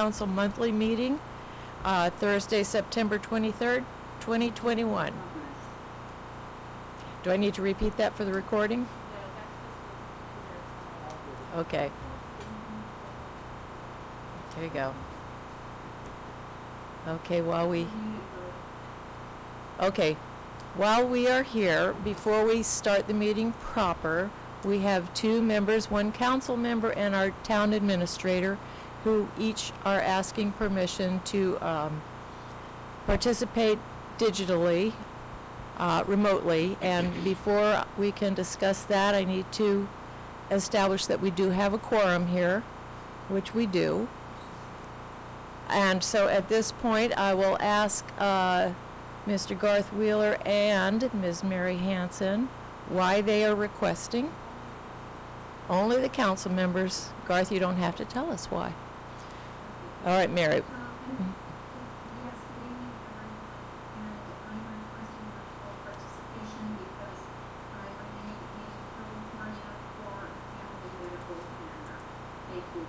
Council monthly meeting, Thursday, September 23rd, 2021. Do I need to repeat that for the recording? Okay. There you go. Okay, while we are here, before we start the meeting proper, we have two members, one council member and our town administrator, who each are asking permission to participate digitally, remotely. And before we can discuss that, I need to establish that we do have a quorum here, which we do. And so at this point, I will ask Mr. Garth Wheeler and Ms. Mary Hanson why they are requesting. Only the council members. Garth, you don't have to tell us why. All right, Mary. Yes, good evening, everyone, and I'm requesting your full participation because I remain in California for a family medical matter. Thank you.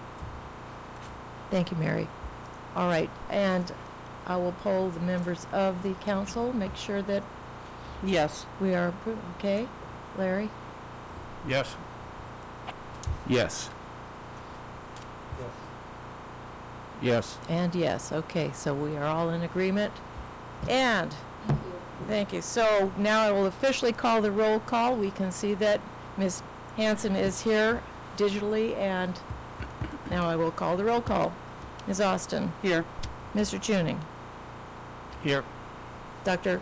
Thank you, Mary. All right, and I will poll the members of the council, make sure that Yes. we are approved. Okay, Larry? Yes. Yes. Yes. And yes, okay, so we are all in agreement. And, Thank you. thank you. So now I will officially call the roll call. We can see that Ms. Hanson is here digitally, and now I will call the roll call. Ms. Austin? Here. Mr. Tuning? Here. Dr.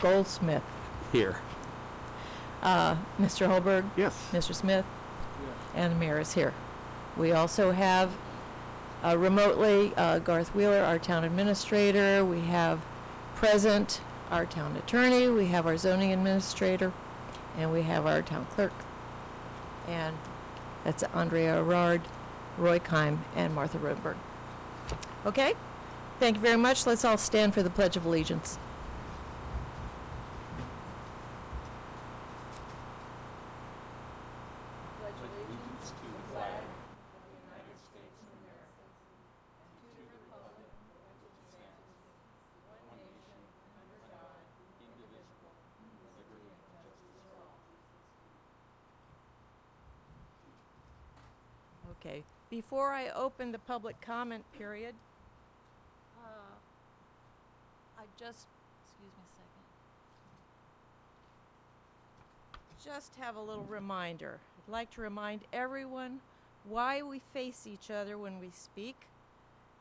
Goldsmith? Here. Mr. Holberg? Yes. Mr. Smith? And the mayor is here. We also have remotely Garth Wheeler, our town administrator. We have present our town attorney. We have our zoning administrator. And we have our town clerk. And that's Andrea Arard, Roy Keim, and Martha Rodenberg. Okay? Thank you very much. Let's all stand for the Pledge of Allegiance. Okay, before I open the public comment period, excuse me a second. Just have a little reminder. I'd like to remind everyone why we face each other when we speak.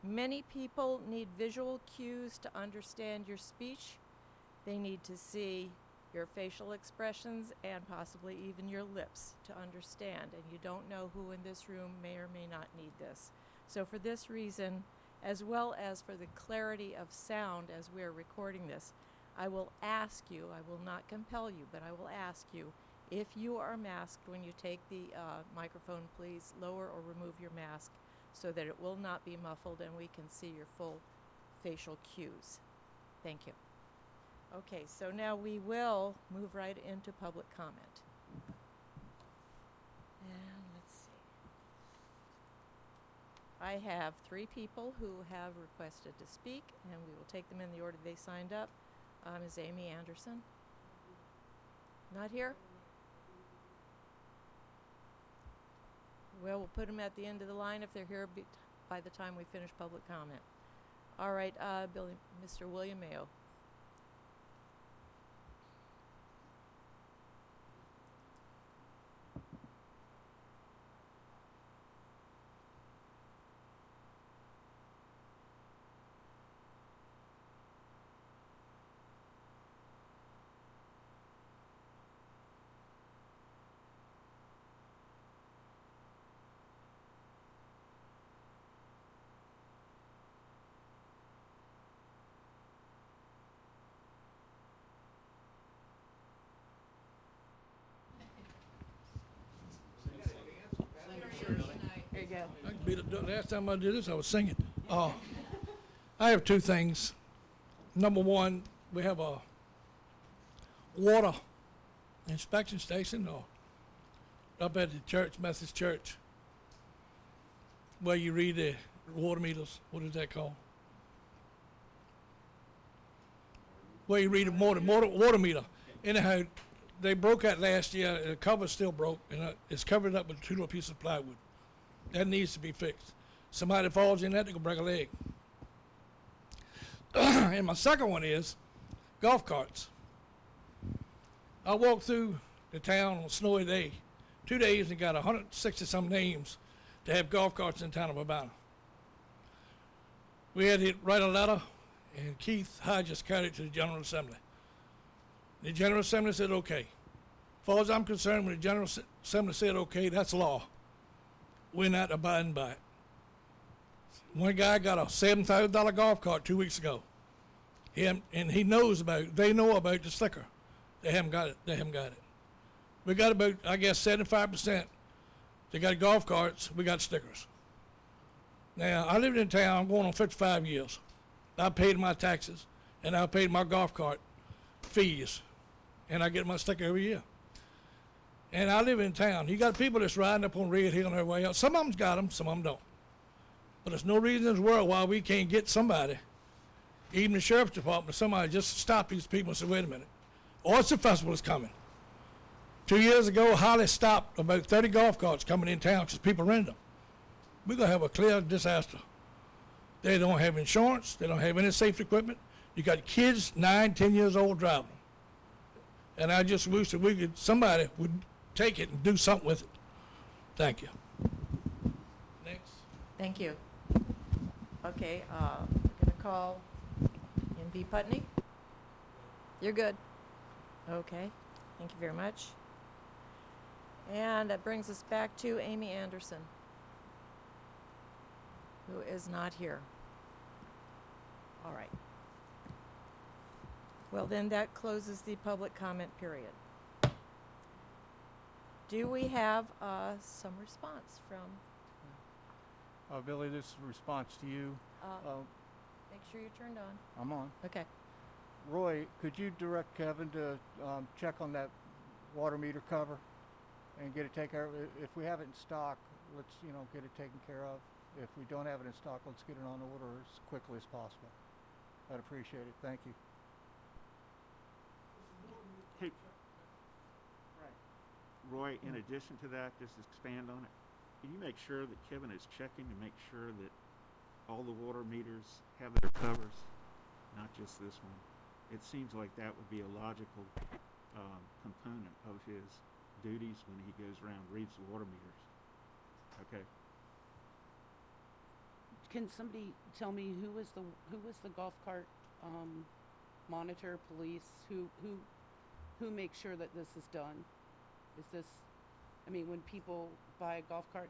Many people need visual cues to understand your speech. They need to see your facial expressions and possibly even your lips to understand. And you don't know who in this room may or may not need this. So for this reason, as well as for the clarity of sound as we're recording this, I will ask you, I will not compel you, but I will ask you, if you are masked when you take the microphone, please lower or remove your mask so that it will not be muffled and we can see your full facial cues. Thank you. Okay, so now we will move right into public comment. And let's see. I have 3 people who have requested to speak, and we will take them in the order they signed up. Ms. Amy Anderson? Not here? Well, we'll put them at the end of the line if they're here by the time we finish public comment. All right, Mr. William Mayo. There you go. I can beat it. The last time I did this, I was singing. I have 2 things. Number one, we have a water inspection station up at the church, Methodist Church, where you read the water meters. What is that called? Where you read a water meter. Anyhow, they broke that last year. The cover's still broke, and it's covered up with two little pieces of plywood. That needs to be fixed. Somebody falls in that, they could break a leg. And my second one is golf carts. I walked through the town on a snowy day, 2 days, and got 160-some names to have golf carts in the town of Urbanna. We had to write a letter, and Keith Hodges carried it to the General Assembly. The General Assembly said, okay. As far as I'm concerned, when the General Assembly said, okay, that's law. We're not abiding by it. One guy got a $7,000 golf cart 2 weeks ago. And he knows they know about the sticker. They haven't got it. We got about, I guess, 75%. They got golf carts, we got stickers. Now, I lived in town, I'm going on 55 years. I paid my taxes, and I paid my golf cart fees, and I get my sticker every year. And I live in town. You got people that's riding up on Red Hill on their way out. Some of them's got them, some of them don't. But there's no reason in this world why we can't get somebody, even the sheriff's department, somebody just stop these people and say, wait a minute. Oyster Festival is coming. 2 years ago, Holly stopped about 30 golf carts coming in town because people rent them. We're going to have a clear disaster. They don't have insurance. They don't have any safety equipment. You got kids 9, 10 years old driving. And I just wish that somebody would take it and do something with it. Thank you. Next. Thank you. Okay, we're gonna call NB Putney. You're good. Okay, thank you very much. And that brings us back to Amy Anderson, who is not here. All right. Well, then that closes the public comment period. Do we have some response from, Billy, this is a response to you. make sure you're turned on. I'm on. Okay. Roy, could you direct Kevin to check on that water meter cover and get it taken care of? If we have it in stock, let's get it taken care of. If we don't have it in stock, let's get it on order as quickly as possible. I'd appreciate it. Thank you. Hey, Roy, in addition to that, just expand on it. Can you make sure that Kevin is checking to make sure that all the water meters have their covers, not just this one? It seems like that would be a logical component of his duties when he goes around and reads the water meters. Okay. Can somebody tell me who was the golf cart monitor, police, who makes sure that this is done? Is this, I mean, when people buy a golf cart,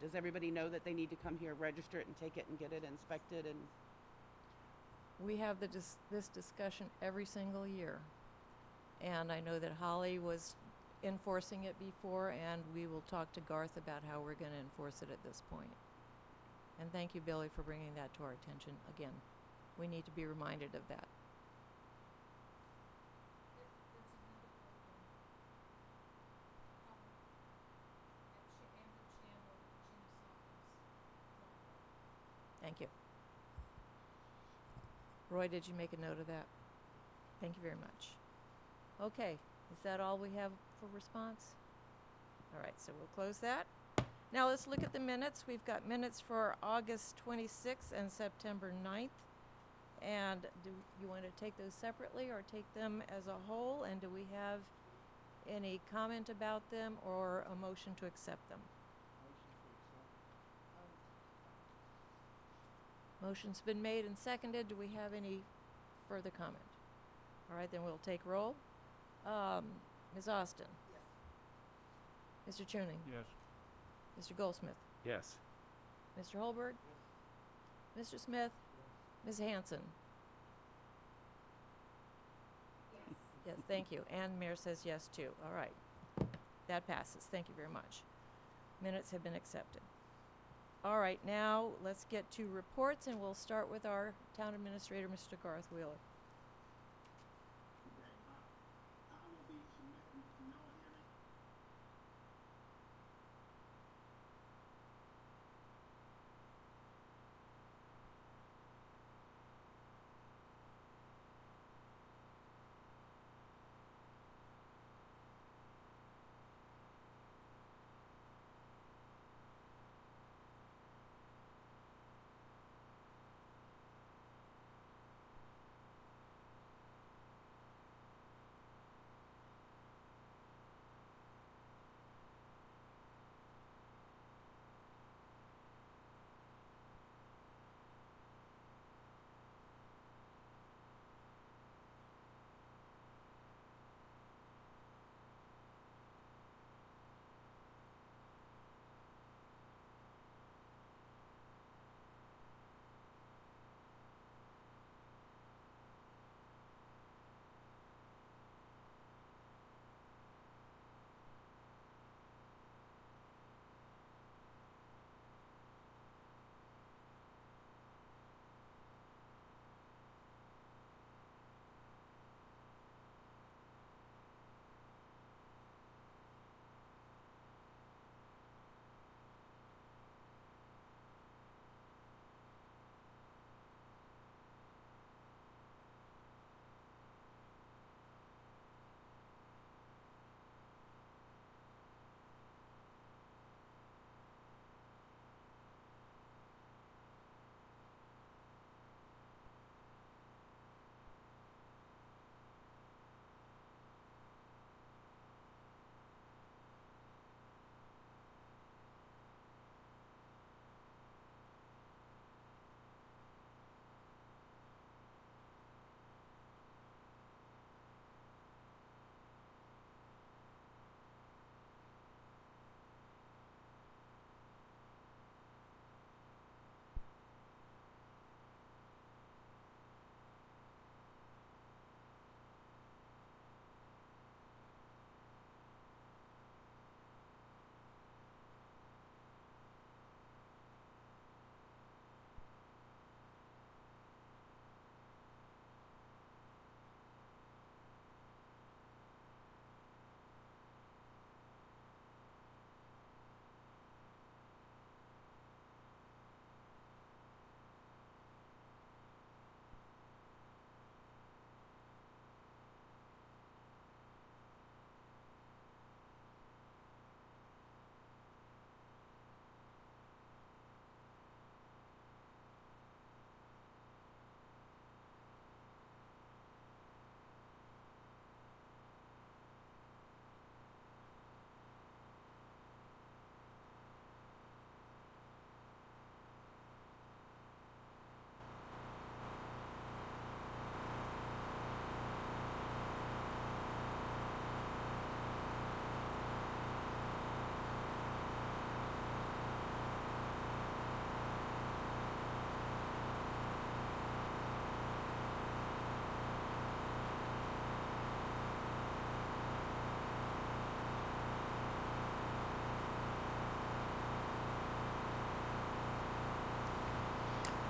does everybody know that they need to come here, register it, and take it and get it inspected? And We have this discussion every single year. And I know that Holly was enforcing it before, and we will talk to Garth about how we're going to enforce it at this point. And thank you, Billy, for bringing that to our attention again. We need to be reminded of that. Thank you. Roy, did you make a note of that? Thank you very much. Okay, is that all we have for response? All right, so we'll close that. Now let's look at the minutes. We've got minutes for August 26th and September 9th. And do you want to take those separately or take them as a whole? And do we have any comment about them or a motion to accept them? Motion's been made and seconded. Do we have any further comment? All right, then we'll take roll. Ms. Austin? Yes. Mr. Tuning? Yes. Mr. Goldsmith? Yes. Mr. Holberg? Yes. Mr. Smith? Ms. Hanson? Yes. Yes, thank you. And Mayor says yes too. All right. That passes. Thank you very much. Minutes have been accepted. All right, now let's get to reports, and we'll start with our town administrator, Mr. Garth Wheeler.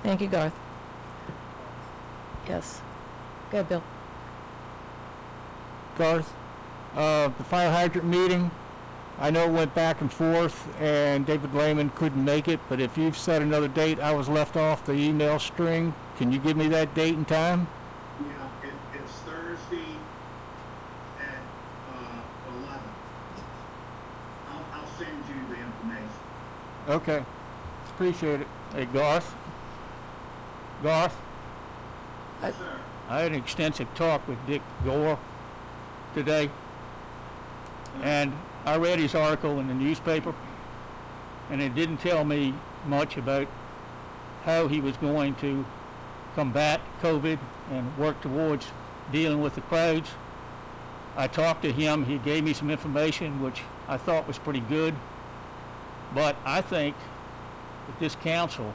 Thank you, Garth. Yes. Go ahead, Bill. Garth, the fire hydrant meeting, I know it went back and forth and David Lehman couldn't make it, but if you've set another date, I was left off the email string. Can you give me that date and time? Yeah, it's Thursday at 11. I'll send you the information. Okay, appreciate it. Hey, Garth? Garth, Yes, sir. I had an extensive talk with Dick Gore today, and I read his article in the newspaper, and it didn't tell me much about how he was going to combat COVID and work towards dealing with the crowds. I talked to him, he gave me some information which I thought was pretty good, but I think that this council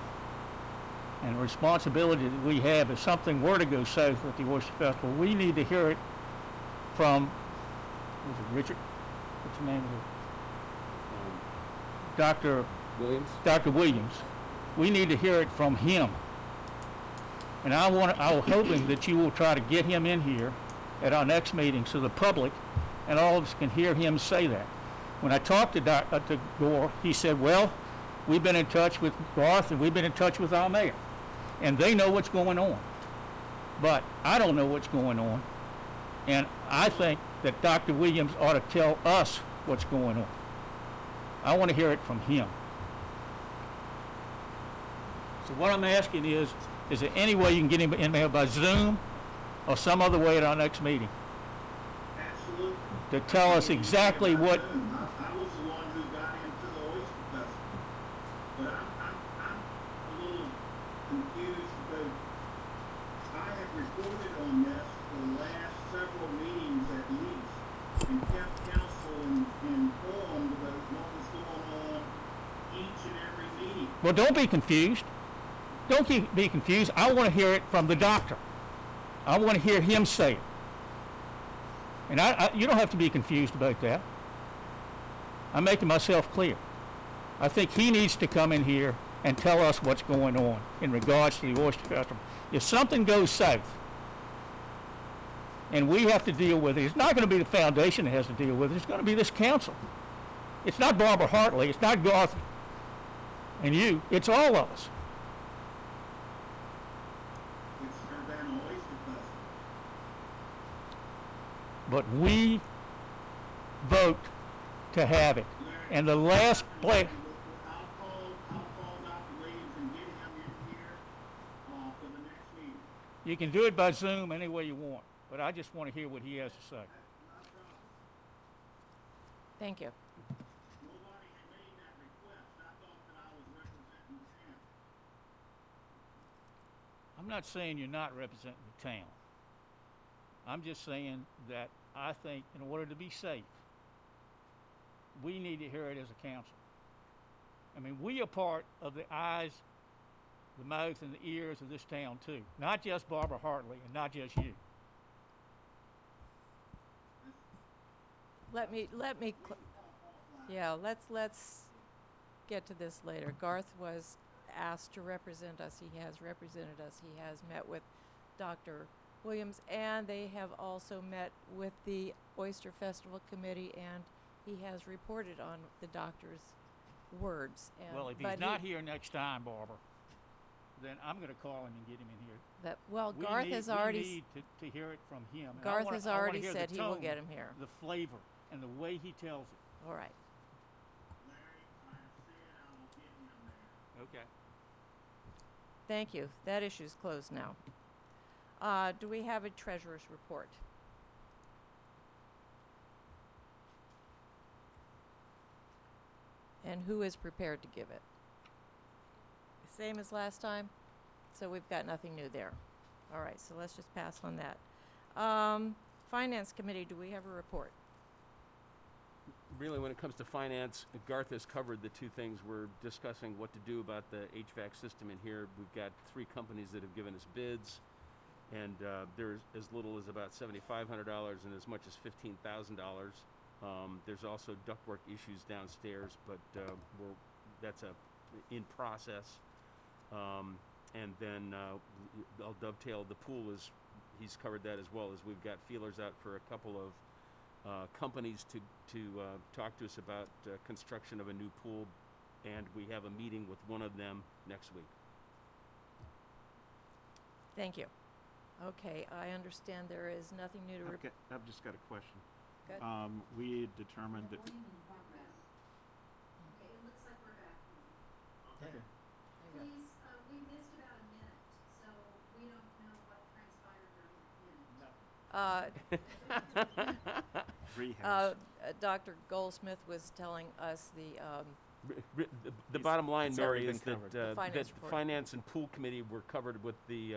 and the responsibility that we have, if something were to go south with the Oyster Festival, we need to hear it from, was it Richard? What's the name of it? Dr. Williams. We need to hear it from him. And I was hoping that you will try to get him in here at our next meeting so the public and all of us can hear him say that. When I talked to Gore, he said, well, we've been in touch with Garth and we've been in touch with our mayor. And they know what's going on. But I don't know what's going on. And I think that Dr. Williams ought to tell us what's going on. I want to hear it from him. So what I'm asking is there any way you can get him in there by Zoom or some other way at our next meeting Absolutely. to tell us exactly what... I was the one who got into the Oyster Festival. But I'm a little confused because I have reported on this for the last several meetings at least and kept council informed about what was going on each and every meeting. Well, don't be confused. Don't be confused. I want to hear it from the doctor. I want to hear him say it. And you don't have to be confused about that. I'm making myself clear. I think he needs to come in here and tell us what's going on in regards to the Oyster Festival. If something goes south and we have to deal with it, it's not going to be the foundation that has to deal with it. It's going to be this council. It's not Barbara Hartley. It's not Garth and you. It's all of us. It's Urbanna Oyster Festival. But we vote to have it. And the last place... I'll call Dr. Williams and get him in here for the next meeting. You can do it by Zoom any way you want, but I just want to hear what he has to say. Not a problem. Thank you. Nobody had made that request. I thought that I was representing the town. I'm not saying you're not representing the town. I'm just saying that I think in order to be safe, we need to hear it as a council. I mean, we are part of the eyes, the mouth, and the ears of this town too. Not just Barbara Hartley and not just you. Let's get to this later. Garth was asked to represent us. He has represented us. He has met with Dr. Williams, and they have also met with the Oyster Festival Committee, and he has reported on the doctor's words. And, Well, if he's not here next time, Barbara, then I'm going to call him and get him in here. Garth has already. We need to hear it from him. And Garth has already hear said the he will tone, get him here. the flavor, and the way he tells it. All right. Larry, I said I will get him there. Okay. Thank you. That issue's closed now. Do we have a treasurer's report? And who is prepared to give it? Same as last time? So we've got nothing new there. All right, so let's just pass on that. Finance Committee, do we have a report? Really, when it comes to finance, Garth has covered the two things. We're discussing what to do about the HVAC system in here. We've got 3 companies that have given us bids, and there's as little as about $7,500 and as much as $15,000. There's also ductwork issues downstairs, but that's in process. And then I'll dovetail, the pool he's covered that as well, as we've got feelers out for a couple of companies to talk to us about construction of a new pool, and we have a meeting with one of them next week. Thank you. Okay, I understand there is nothing new to report. I've just got a question. Good. We had determined that. Recording in progress. Okay, it looks like we're back. Okay. There you go. Please, we missed about a minute, so we don't know what transpired during that minute. Rehash. Dr. Goldsmith was telling us The bottom line, it's already Mary, is been that, covered. The finance the report. finance and pool committee were covered with the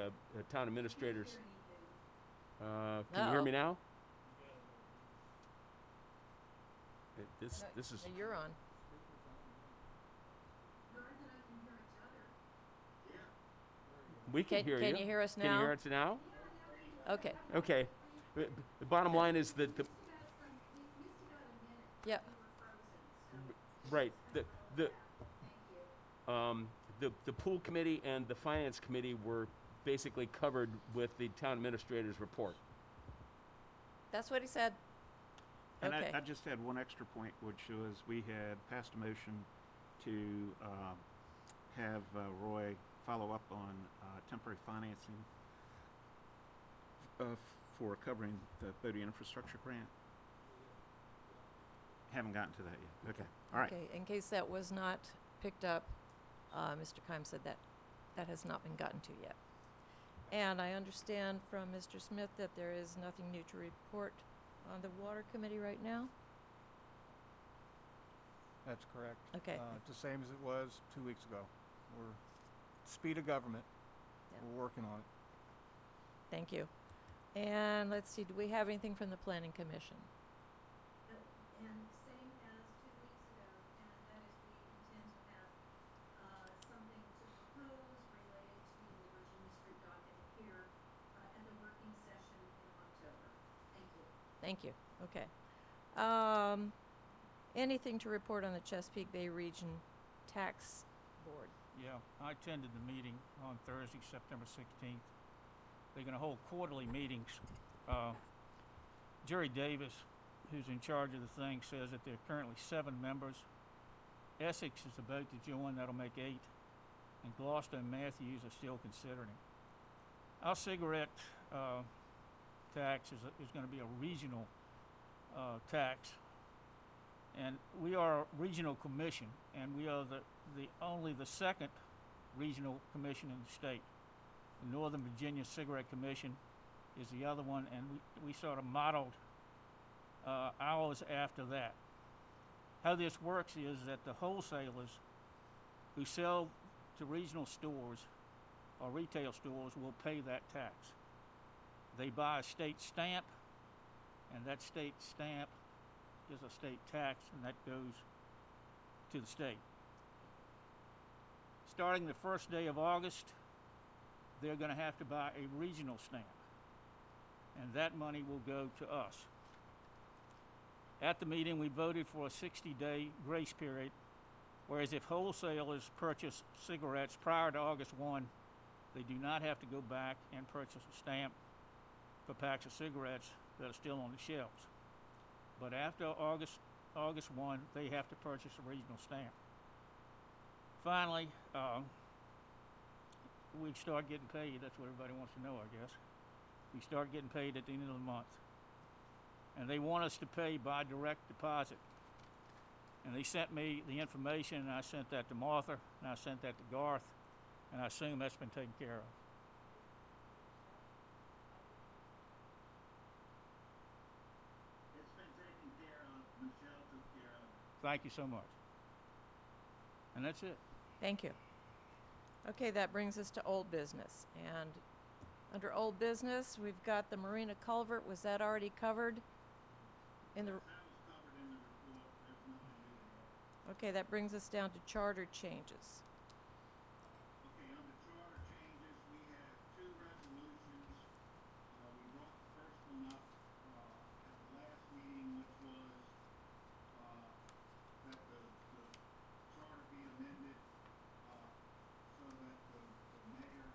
town administrators. Can you hear me now? This is. No, you're on. Garth and I can hear each other. We can hear you. Can you hear us Can you now? hear us now? Okay. Okay. The bottom line is that We missed about a minute. Yep. We were frozen, so. right, Thank you. the pool committee and the finance committee were basically covered with the town administrator's report. That's what he said. And Okay. I just had one extra point, which was we had passed a motion to have Roy follow up on temporary financing for covering the Bodie infrastructure grant. Haven't gotten to that yet. Okay. All right. Okay, in case that was not picked up, Mr. Keim said that has not been gotten to yet. And I understand from Mr. Smith that there is nothing new to report on the water committee right now. That's correct. Okay. It's the same as it was 2 weeks ago. We're speed of government. Yeah. We're working on it. Thank you. And let's see, do we have anything from the planning commission? And same as 2 weeks ago, and that is we intend to have something to propose related to the Virginia Street docket here at the working session in October. Thank you. Thank you. Okay. Anything to report on the Chesapeake Bay Region Tax Board? Yeah, I attended the meeting on Thursday, September 16th. They're going to hold quarterly meetings. Jerry Davis, who's in charge of the thing, says that there are currently 7 members. Essex is about to join, that'll make 8. And Gloucester and Matthews are still considering. Our cigarette tax is going to be a regional tax. And we are a regional commission, and we are only the second regional commission in the state. The Northern Virginia Cigarette Commission is the other one, and we sort of modeled ours after that. How this works is that the wholesalers who sell to regional stores or retail stores will pay that tax. They buy a state stamp, and that state stamp is a state tax, and that goes to the state. Starting the first day of August, they're going to have to buy a regional stamp, and that money will go to us. At the meeting, we voted for a 60-day grace period, whereas if wholesalers purchase cigarettes prior to August 1, they do not have to go back and purchase a stamp for packs of cigarettes that are still on the shelves. But after August 1, they have to purchase a regional stamp. Finally, we start getting paid. That's what everybody wants to know, I guess. We start getting paid at the end of the month. And they want us to pay by direct deposit. And they sent me the information, and I sent that to Martha, and I sent that to Garth, and I assume that's been taken care of. It's been taken care of. Michelle took care of it. Thank you so much. And that's it. Thank you. Okay, that brings us to old business. And under old business, we've got the Marina culvert. Was that already covered in the? That was covered in the report. There's nothing new there. Okay, that brings us down to charter changes. Okay, on the charter changes, we have 2 resolutions. We brought the first one up, at the last meeting, which was, that the charter be amended, so that the mayor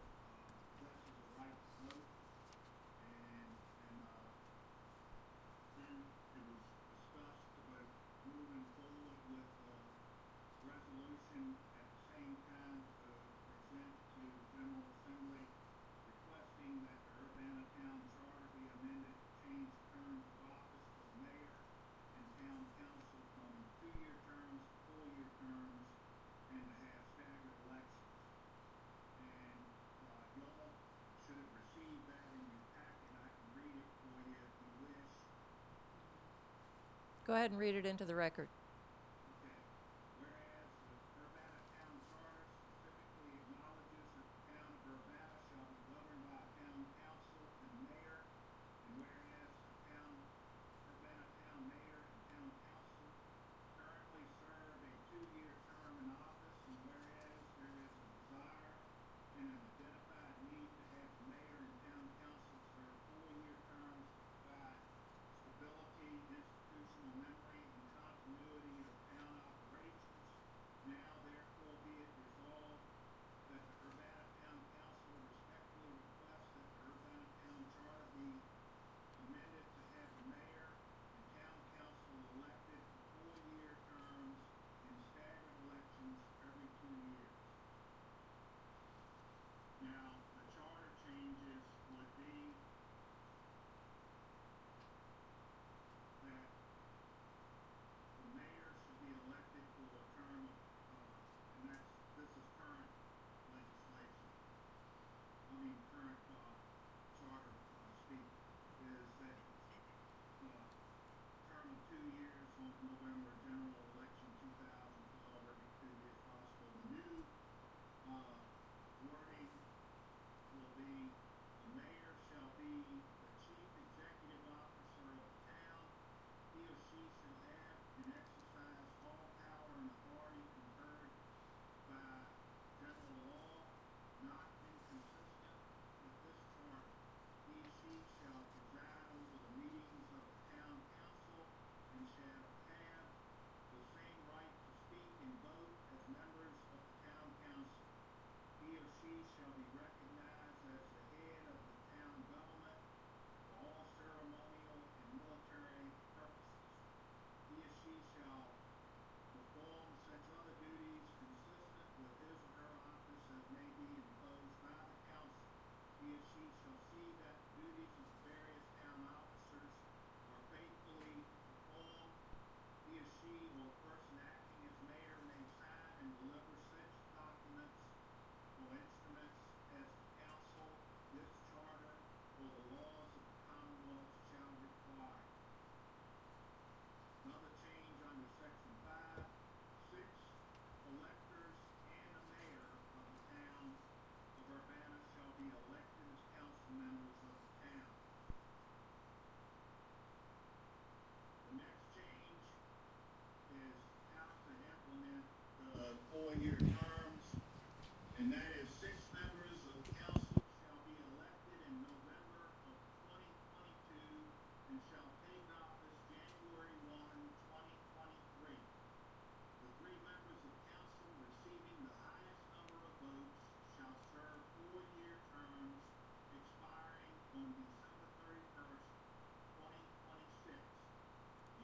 Go ahead and read it into the record. Okay. Whereas the Urbanna Town Charter specifically acknowledges that the town of Urbanna shall be governed by a town council and mayor, and whereas the Urbanna town mayor and town council currently serve a 2-year term in office, and whereas there is a desire and an identified need to have the mayor and town council serve 4-year terms to provide stability, institutional memory, and continuity of town operations. Now therefore be it resolved that the Urbanna Town Council respectfully requests that the Urbanna Town Charter be amended to have the mayor and town council elected for 4-year terms in staggered elections every 2 years. Now, the charter changes would be that the mayor should be elected for a term of, and this is current legislation. Current charter speak is that term of 2 years on November general election 2012 every 2 years possible. The new wording will be the mayor shall be the chief executive officer of the town. He or she shall have and exercise all power and authority conferred by general law, not inconsistent with this charter. He or she shall preside over the meetings of the town council and shall have the same right to speak and vote as members of the town council. He or she shall be recognized as the head of the town government for all ceremonial and military purposes. He or she shall perform such other duties consistent with his or her office as may be imposed by the council. He or she shall see that the duties of the various town officers are faithfully performed. He or she or a person acting as mayor may sign and deliver such documents or instruments as the council, this charter, or the laws of the Commonwealth shall require. Another change under section 5, 6 electors and the mayor of the town of Urbanna shall be elected as council members of the town. The next change is how to implement the 4-year terms, and that is 6 members of council shall be elected in November of 2022 and shall take office January 1, 2023. The 3 members of council receiving the highest number of votes shall serve 4-year terms expiring on December 31st, 2026.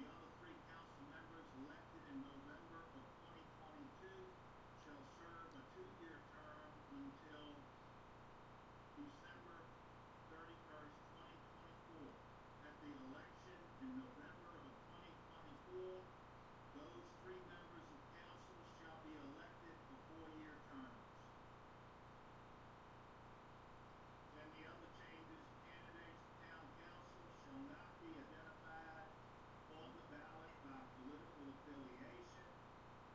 The other 3 council members elected in November of 2022 shall serve a 2-year term until December 31st, 2024. At the election in November of 2024, those 3 members of council shall be elected for 4-year terms. Then the other changes, candidates for town council shall not be identified on the ballot by political affiliation.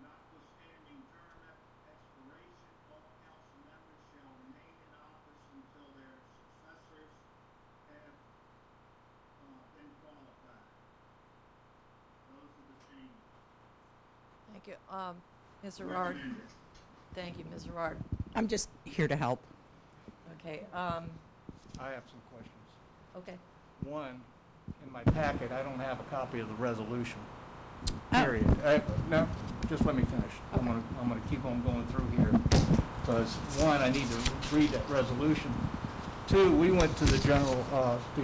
Notwithstanding term expiration, all council members shall remain in office until their successors have been qualified. Those are the changes. Thank you. Ms. Gerard. Recommended. Thank you, Ms. Gerard. I'm just here to help. Okay, I have some questions. okay. One, in my packet, I don't have a copy of the resolution. Oh. Period. No, just let me finish. I'm gonna keep on going through here. Because one, I need to read that resolution. 2, we went to the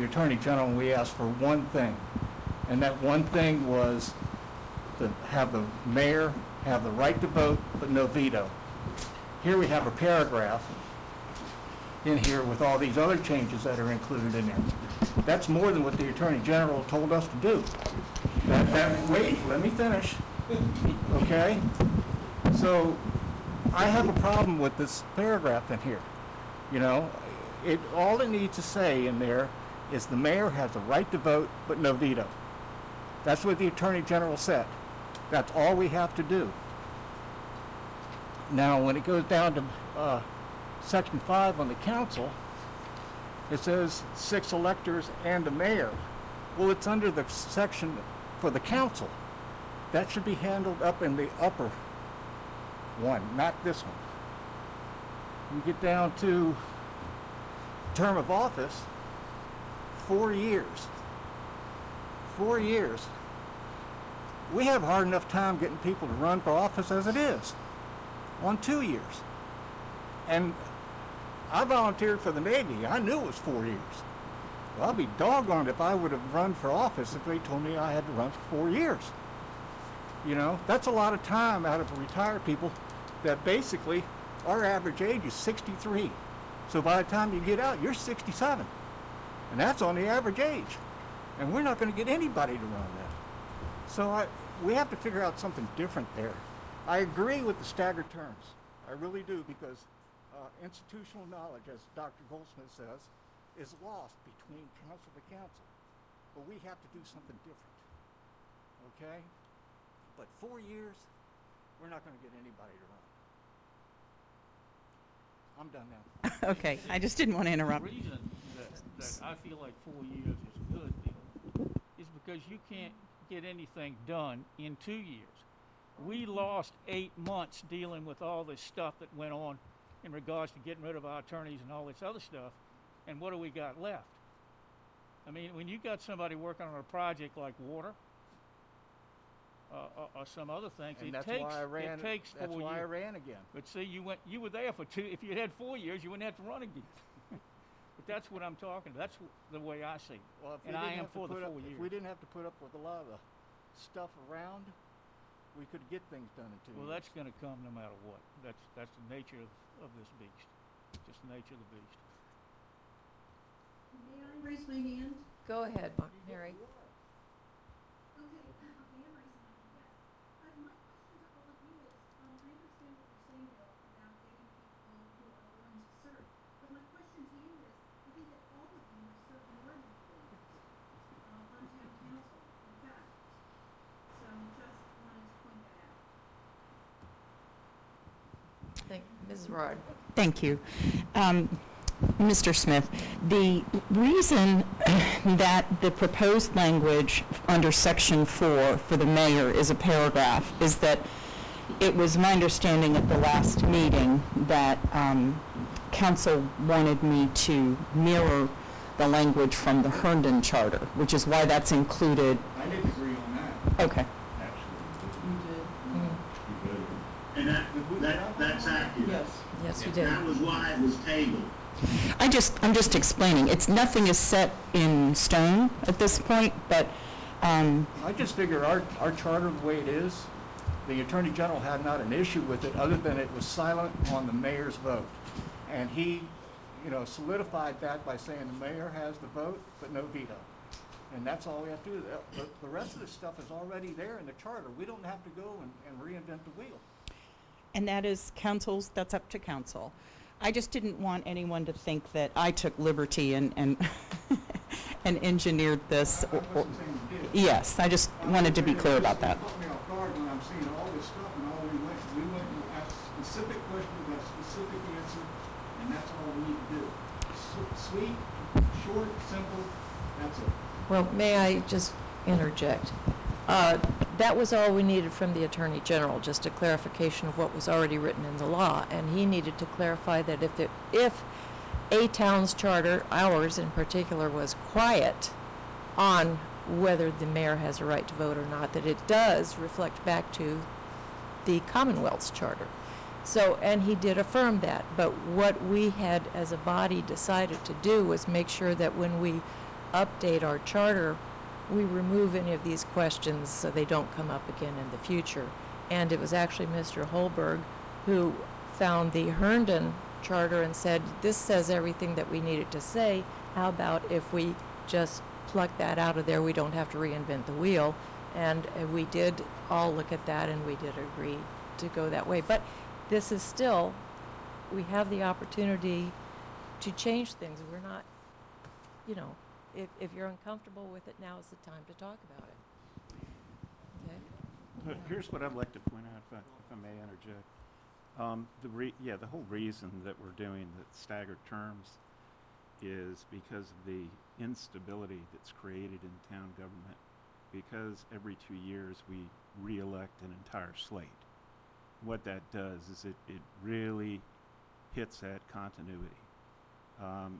Attorney General, and we asked for one thing. And that one thing was to have the mayor have the right to vote, but no veto. Here we have a paragraph in here with all these other changes that are included in there. That's more than what the Attorney General told us to do. Wait, let me finish. Okay? So, I have a problem with this paragraph in here. You know, all it needs to say in there is the mayor has the right to vote, but no veto. That's what the Attorney General said. That's all we have to do. Now, when it goes down to Section 5 on the council, it says 6 electors and the mayor. Well, it's under the section for the council. That should be handled up in the upper one, not this one. You get down to term of office, 4 years. 4 years. We have a hard enough time getting people to run for office as it is, on 2 years. And I volunteered for the Navy. I knew it was 4 years. Well, I'd be doggone if I would have run for office if they told me I had to run for 4 years. You know, that's a lot of time out of retired people that basically our average age is 63. So by the time you get out, you're 67. And that's on the average age. And we're not going to get anybody to run that. So we have to figure out something different there. I agree with the staggered terms. I really do, because institutional knowledge, as Dr. Goldsmith says, is lost between council to council. But we have to do something different. Okay? But 4 years, we're not going to get anybody to run. I'm done now. Okay, I just didn't want to The interrupt. reason that I feel like 4 years is good, Bill, is because you can't get anything done in 2 years. We lost 8 months dealing with all this stuff that went on in regards to getting rid of our attorneys and all this other stuff, and what do we got left? I mean, when you got somebody working on a project like water, or some other things, And it that's takes why I ran. 4 years. That's why I ran again. But see, you were there for 2. If you had 4 years, you wouldn't have to run again. But that's what I'm talking about. That's the way I see it. Well, if we And I didn't am have to for the put up- 4 If years. we didn't have to put up with a lot of the stuff around, we could get things done in 2 years. Well, that's going to come no matter what. That's the nature of this beast. Just the nature of the beast. May I raise my hand? Go ahead, Mary. Okay, may I raise my hand? Yes. My question to all of you is, I understand what you're saying, Bill, about getting people who are willing to serve. But my question to you is, I think that all of you have served more than 4 years on town council, in fact. So just wanted to point that out. Thank Ms. Rod. Thank you. Mr. Smith, the reason that the proposed language under Section 4 for the mayor is a paragraph is that it was my understanding at the last meeting that council wanted me to mirror the language from the Herndon Charter, which is why that's included. I didn't agree on that, Okay. actually. And that's accurate. Yes, you did. That was why it was tabled. I'm just explaining. Nothing is set in stone at this point, but I just figure our charter, the way it is, the Attorney General had not an issue with it, other than it was silent on the mayor's vote. And he, solidified that by saying the mayor has the vote, but no veto. And that's all we have to do. The rest of the stuff is already there in the charter. We don't have to go and reinvent the wheel. and that is council's, that's up to council. I just didn't want anyone to think that I took liberty and and engineered this. I wasn't saying you did. Yes, I just wanted to be clear about that. It caught me off guard when I'm seeing all this stuff and all we went and asked specific questions, got a specific answer, and that's all we need to do. Sweet, short, simple, that's it. Well, may I just interject? That was all we needed from the Attorney General, just a clarification of what was already written in the law. And he needed to clarify that if a town's charter, ours in particular, was quiet on whether the mayor has a right to vote or not, that it does reflect back to the Commonwealth's charter. So, and he did affirm that. But what we had as a body decided to do was make sure that when we update our charter, we remove any of these questions so they don't come up again in the future. And it was actually Mr. Holberg who found the Herndon charter and said, this says everything that we needed to say. How about if we just pluck that out of there? We don't have to reinvent the wheel. And we did all look at that, and we did agree to go that way. But this is still, we have the opportunity to change things. We're not, if you're uncomfortable with it, now is the time to talk about it. Here's what I'd like to point out, if I may interject. The whole reason that we're doing the staggered terms is because of the instability that's created in town government. Because every 2 years we re-elect an entire slate. What that does is it really hits at continuity.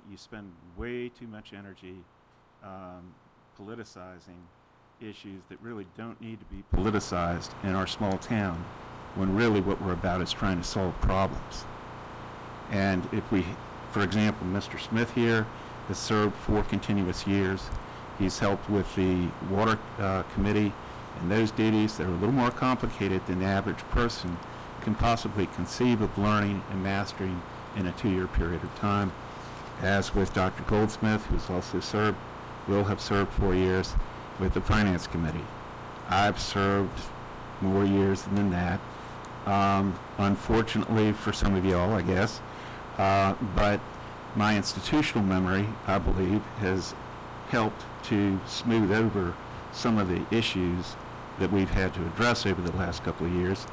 You spend way too much energy politicizing issues that really don't need to be politicized in our small town, when really what we're about is trying to solve problems. And if we, for example, Mr. Smith here has served 4 continuous years. He's helped with the water committee and those duties that are a little more complicated than the average person can possibly conceive of learning and mastering in a 2-year period of time. As with Dr. Goldsmith, who's also will have served 4 years with the Finance Committee. I've served more years than that, unfortunately for some of y'all, I guess, but my institutional memory, I believe, has helped to smooth over some of the issues that we've had to address over the last couple of years.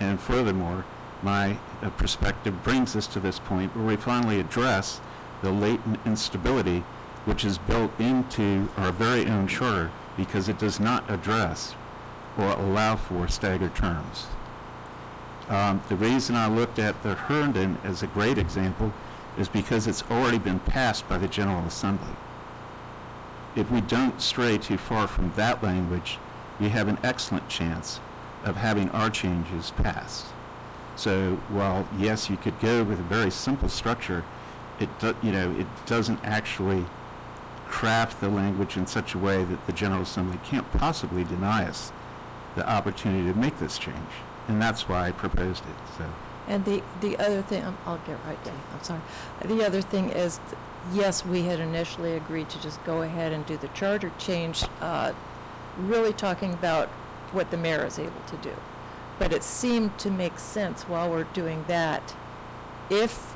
And furthermore, my perspective brings us to this point where we finally address the latent instability which is built into our very own charter because it does not address or allow for staggered terms. The reason I looked at the Herndon as a great example is because it's already been passed by the General Assembly. If we don't stray too far from that language, we have an excellent chance of having our changes passed. So while, yes, you could go with a very simple structure, it doesn't actually craft the language in such a way that the General Assembly can't possibly deny us the opportunity to make this change. And that's why I proposed it. So. And the other thing, I'll get right to it, I'm sorry. The other thing is, yes, we had initially agreed to just go ahead and do the charter change, really talking about what the mayor is able to do. But it seemed to make sense while we're doing that, if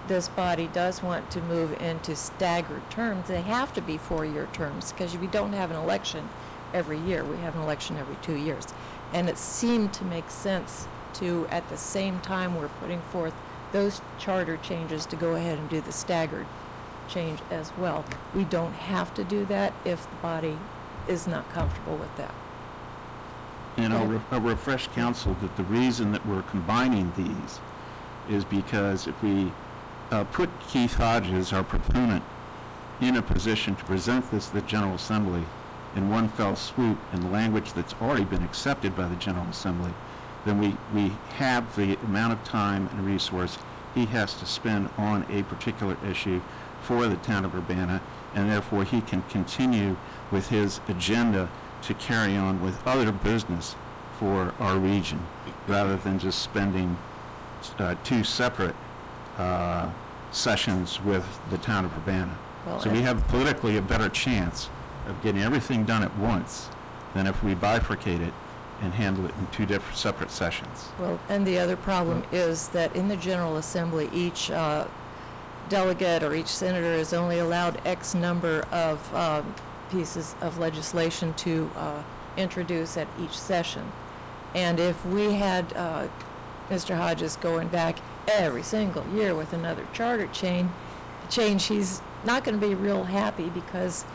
this body does want to move into staggered terms, they have to be 4-year terms, because we don't have an election every year. We have an election every 2 years. And it seemed to make sense to, at the same time we're putting forth those charter changes, to go ahead and do the staggered change as well. We don't have to do that if the body is not comfortable with that. And I'll refresh council that the reason that we're combining these is because if we put Keith Hodges, our proponent, in a position to present this to the General Assembly in one fell swoop in language that's already been accepted by the General Assembly, then we have the amount of time and resource he has to spend on a particular issue for the town of Urbanna, and therefore he can continue with his agenda to carry on with other business for our region, rather than just spending 2 separate sessions with the town of Urbanna. Well, so we have politically a better chance of getting everything done at once than if we bifurcate it and handle it in 2 different separate sessions. Well, and the other problem is that in the General Assembly, each delegate or each senator is only allowed X number of pieces of legislation to introduce at each session. And if we had Mr. Hodges going back every single year with another charter change, he's not going to be real happy, because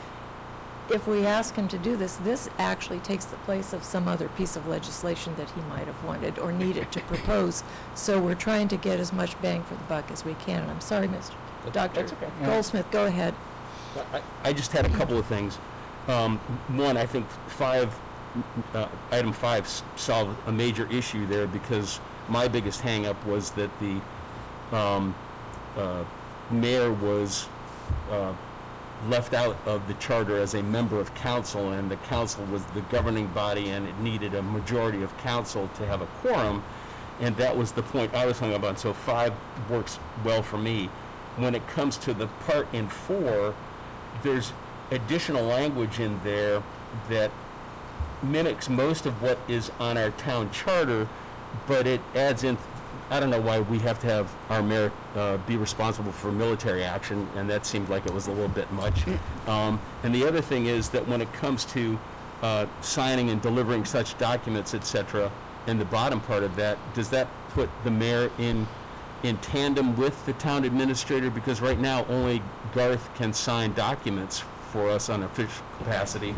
if we ask him to do this, this actually takes the place of some other piece of legislation that he might have wanted or needed to propose. So we're trying to get as much bang for the buck as we can. And I'm sorry, Dr. That's okay. Goldsmith, go ahead. I just had a couple of things. One, I think item 5 solved a major issue there, because my biggest hang-up was that the mayor was left out of the charter as a member of council, and the council was the governing body, and it needed a majority of council to have a quorum, and that was the point I was hung up on. So 5 works well for me. When it comes to the part in 4, there's additional language in there that mimics most of what is on our town charter, but it adds in, I don't know why we have to have our mayor be responsible for military action, and that seemed like it was a little bit much. And the other thing is that when it comes to signing and delivering such documents, etc., and the bottom part of that, does that put the mayor in tandem with the town administrator? Because right now, only Garth can sign documents for us on official capacity,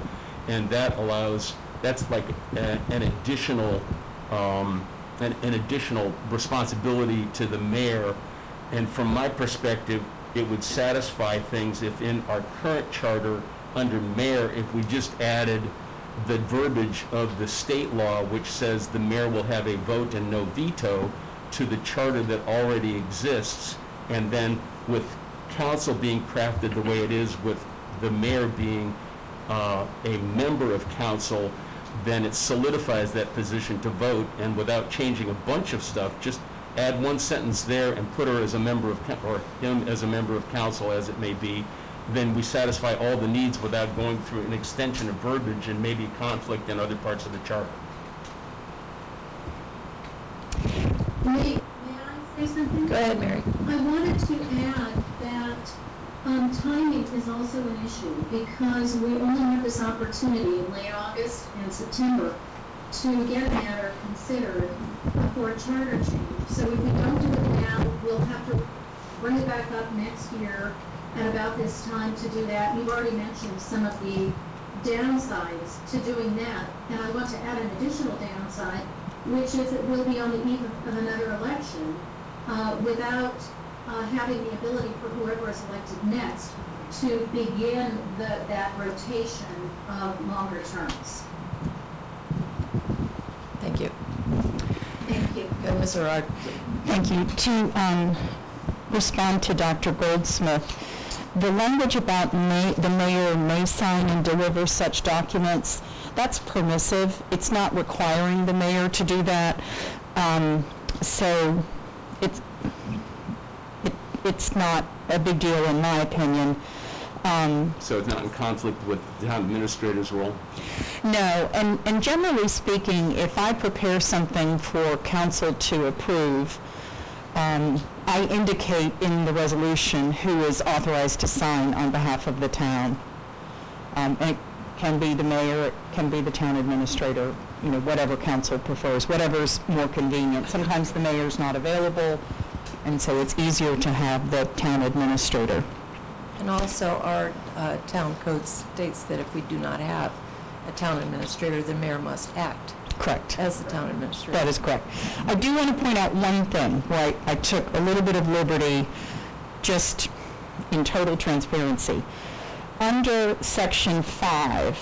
and that allows, that's like an additional, an additional responsibility to the mayor. And from my perspective, it would satisfy things if in our current charter under mayor, if we just added the verbiage of the state law, which says the mayor will have a vote and no veto, to the charter that already exists, and then with council being crafted the way it is, with the mayor being a member of council, then it solidifies that position to vote, and without changing a bunch of stuff, just add one sentence there and put her as a member of, or him as a member of council, as it may be, then we satisfy all the needs without going through an extension of verbiage and maybe conflict in other parts of the charter. May I say something? Go ahead, Mary. I wanted to add that timing is also an issue because we only have this opportunity in late August and September to get a matter considered for a charter change. So if we don't do it now, we'll have to bring it back up next year at about this time to do that. You've already mentioned some of the downsides to doing that, and I want to add an additional downside, which is it will be on the eve of another election without having the ability for whoever is elected next to begin that rotation of longer terms. Thank you. Thank you. Good, Ms. Arard. Thank you. To respond to Dr. Goldsmith, the language about the mayor may sign and deliver such documents, that's permissive. It's not requiring the mayor to do that. So it's not a big deal in my opinion. So it's not in conflict with the town administrator's role? No, and generally speaking, if I prepare something for council to approve, I indicate in the resolution who is authorized to sign on behalf of the town. And it can be the mayor, it can be the town administrator, you know, whatever council prefers, whatever's more convenient. Sometimes the mayor's not available, and so it's easier to have the town administrator. And also, our town code states that if we do not have a town administrator, the mayor must act Correct. as the town administrator. That is correct. I do want to point out one thing where I took a little bit of liberty just in total transparency. Under section 5,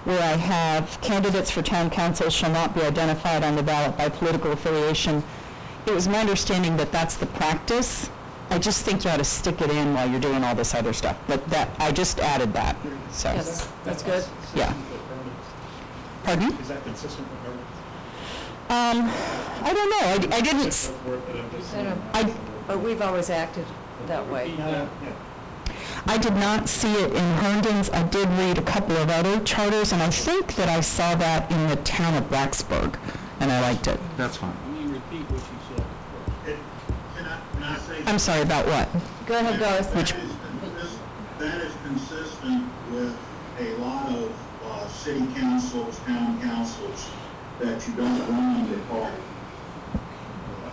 where I have candidates for town council shall not be identified on the ballot by political affiliation, it was my understanding that that's the practice. I just think you ought to stick it in while you're doing all this other stuff. But that, I just added that, so. Yes, that's good. Yeah. Pardon? Is that consistent with I don't know, I didn't, But we've always acted that way. I did not see it in Herndon's. I did read a couple of other charters, and I think that I saw that in the town of Blacksburg, and I liked it. That's fine. Can you repeat what you said? Can I say? I'm sorry, about what? Go ahead, Garth. That is consistent with a lot of city councils, town councils, that you don't run under party.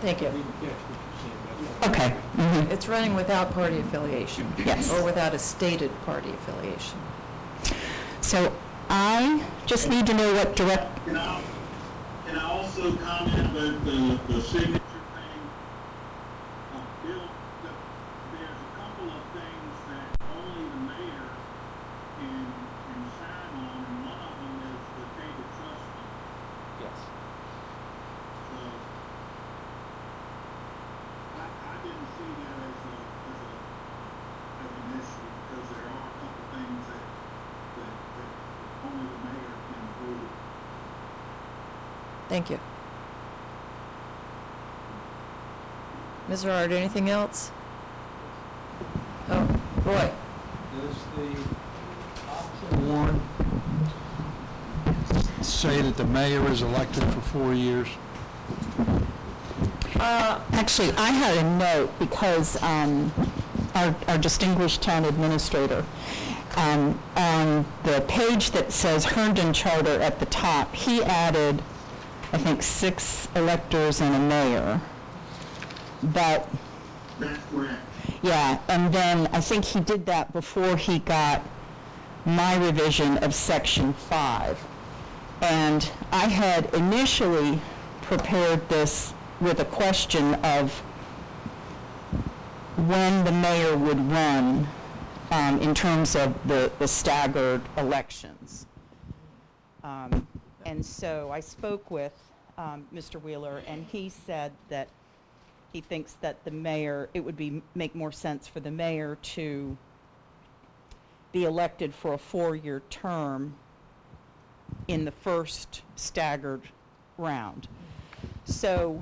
Thank you. Okay. Mhm. It's running without party affiliation. Yes. Or without a stated party affiliation. So I just need to know what direct, Can I also comment about the signature thing? Bill, there's a couple of things that only the mayor can sign on, and one of them is the date of trust fund. Yes. So, I didn't see that as an issue, because there are a couple things that only the mayor can approve. Thank you. Ms. Arard, anything else? Oh, Roy. Does the option 1 say that the mayor is elected for 4 years? actually, I had a note because our distinguished town administrator On the page that says Herndon Charter at the top, he added, I think, 6 electors and a mayor. But, That's correct. yeah, and then I think he did that before he got my revision of Section 5. And I had initially prepared this with a question of when the mayor would run in terms of the staggered elections. And so I spoke with Mr. Wheeler, and he said that he thinks that the mayor, it would make more sense for the mayor to be elected for a 4-year term in the first staggered round. So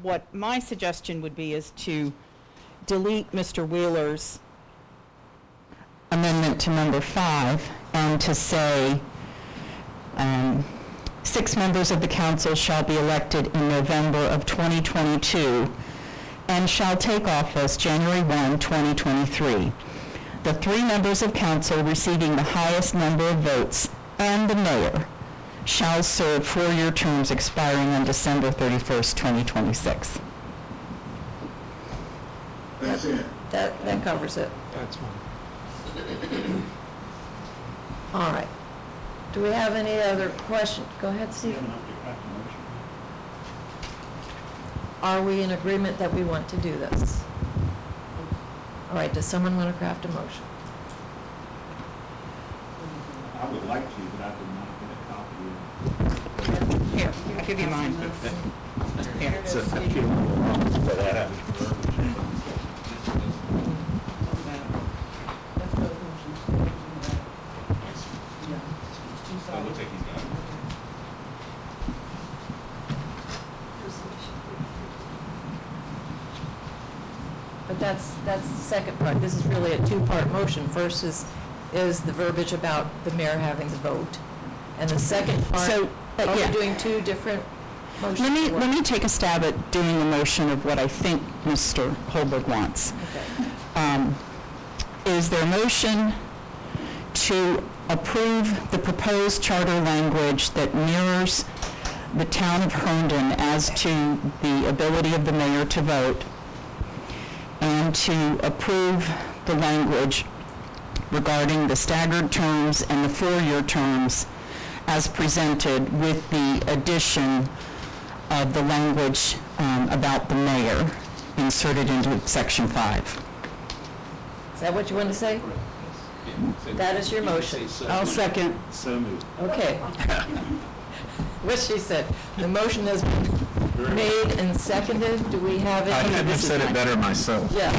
what my suggestion would be is to delete Mr. Wheeler's amendment to number 5 and to say 6 members of the council shall be elected in November of 2022 and shall take office January 1, 2023. The 3 members of council receiving the highest number of votes and the mayor shall serve 4-year terms expiring on December 31st, 2026. That's it. That covers it. That's fine. All right. Do we have any other questions? Go ahead, Steve. Are we in agreement that we want to do this? All right, does someone want to craft a motion? I would like to, but I did not get a copy of. Here, I'll give you mine. Here. But that's the second part. This is really a 2-part motion. First is the verbiage about the mayor having the vote. And the second part, So, are we yeah. doing 2 different motions? Let me take a stab at doing the motion of what I think Mr. Holberg wants. Okay. Is there a motion to approve the proposed charter language that mirrors the town of Herndon as to the ability of the mayor to vote, and to approve the language regarding the staggered terms and the 4-year terms as presented, with the addition of the language about the mayor inserted into Section 5? Is that what you want to say? That is your motion. I'll second. So moved. Okay. What she said. The motion has been made and seconded. Do we have any? I couldn't have said it better myself. Yeah.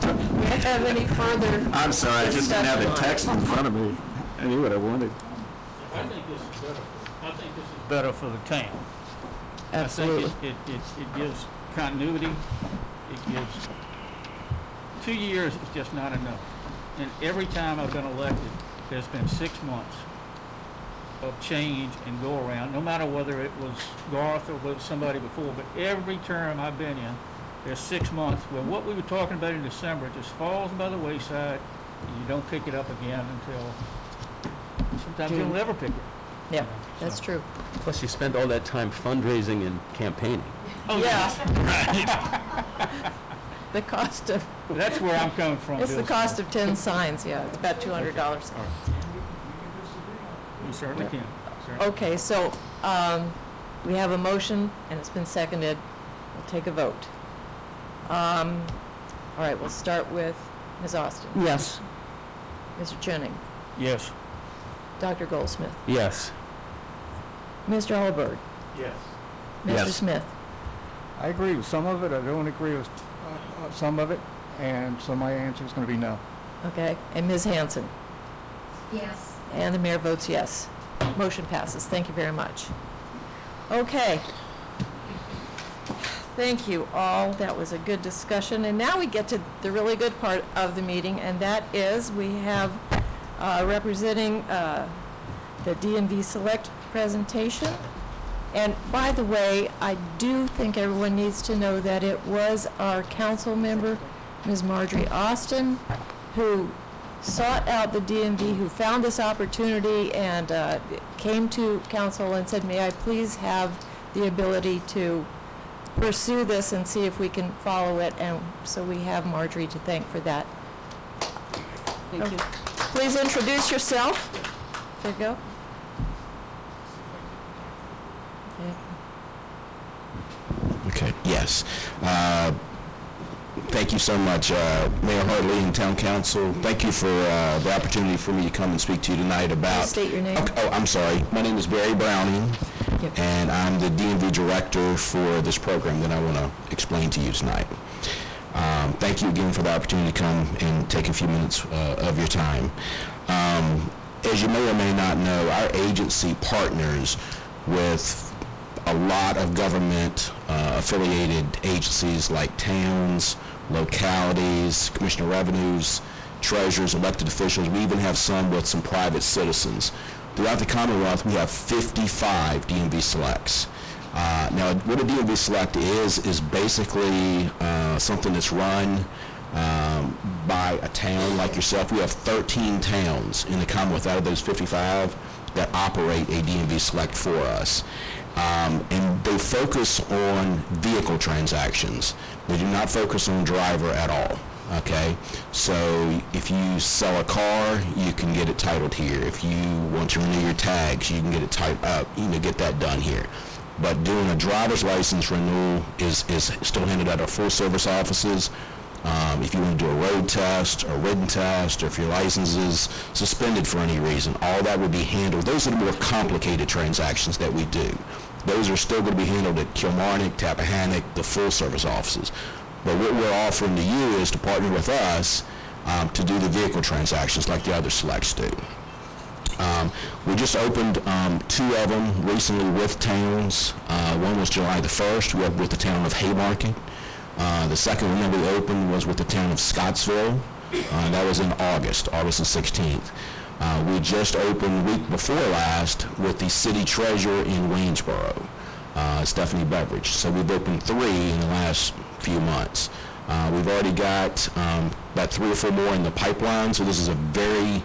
Do we have any further? I'm sorry, I just didn't have the discussion on it? text in front of me. I knew what I wanted. I think this is better. I think this is better for the town. Absolutely. I think it gives continuity. It gives 2 years is just not enough. And every time I've been elected, there's been 6 months of change and go around, no matter whether it was Garth or was somebody before, but every term I've been in, there's 6 months where what we were talking about in December just falls by the wayside, and you don't pick it up again until, sometimes you'll never pick it. Yeah, that's true. Plus, you spend all that time fundraising and campaigning. Oh, Yeah. The cost of, That's where I'm coming from. it's the Bill. cost of 10 signs, yeah, it's about $200. You certainly can. Certainly. Okay, so we have a motion, and it's been seconded. We'll take a vote. All right, we'll start with Ms. Austin. Yes. Mr. Chenning. Yes. Dr. Goldsmith. Yes. Mr. Holberg. Yes. Mr. Yes. Smith. I agree with some of it, I don't agree with some of it, and so my answer is going to be no. Okay, and Ms. Hanson. Yes. And the mayor votes yes. Motion passes. Thank you very much. Okay. Thank you all. That was a good discussion. And now we get to the really good part of the meeting, and that is we have representing the DMV Select presentation. And by the way, I do think everyone needs to know that it was our council member, Ms. Marjorie Austin, who sought out the DMV, who found this opportunity and came to council and said, may I please have the ability to pursue this and see if we can follow it, and so we have Marjorie to thank for that. Thank you. Please introduce yourself. There you go. Okay. Okay, yes. Thank you so much, Mayor Hartley and Town Council. Thank you for the opportunity for me to come and speak to you tonight about... Please state your name. Oh, I'm sorry. My name is Barry Browning, Yep. and I'm the DMV Director for this program that I want to explain to you tonight. Thank you again for the opportunity to come and take a few minutes of your time. As you may or may not know, our agency partners with a lot of government affiliated agencies like towns, localities, commissioner of revenues, treasurers, elected officials. We even have some with some private citizens. Throughout the Commonwealth, we have 55 DMV selects. Now, what a DMV select is basically something that's run by a town like yourself. We have 13 towns in the Commonwealth out of those 55 that operate a DMV select for us. And they focus on vehicle transactions. They do not focus on driver at all. Okay, so if you sell a car, you can get it titled here. If you want to renew your tags, you can get it get that done here. But doing a driver's license renewal is still handled at our full service offices. If you want to do a road test, a written test, or if your license is suspended for any reason, all that would be handled. Those are the more complicated transactions that we do. Those are still going to be handled at Kilmarnock, Tappahannock, the full service offices. But what we're offering to you is to partner with us to do the vehicle transactions like the other selects do. We just opened 2 of them recently with towns. One was July the 1st, we opened with the town of Haymarket. The second one that we opened was with the town of Scottsville. That was in August the 16th. We just opened week before last with the city treasurer in Waynesboro, Stephanie Beveridge. So we've opened 3 in the last few months. We've already got about 3 or 4 more in the pipeline, so this is a very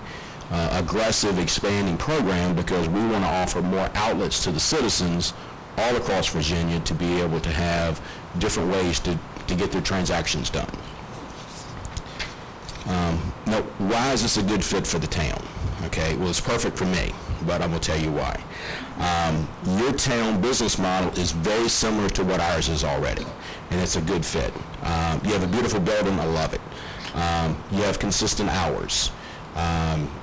aggressive expanding program because we want to offer more outlets to the citizens all across Virginia to be able to have different ways to get their transactions done. Now, why is this a good fit for the town? Okay, well, it's perfect for me, but I'm going to tell you why. Your town business model is very similar to what ours is already, and it's a good fit. You have a beautiful building, I love it. You have consistent hours.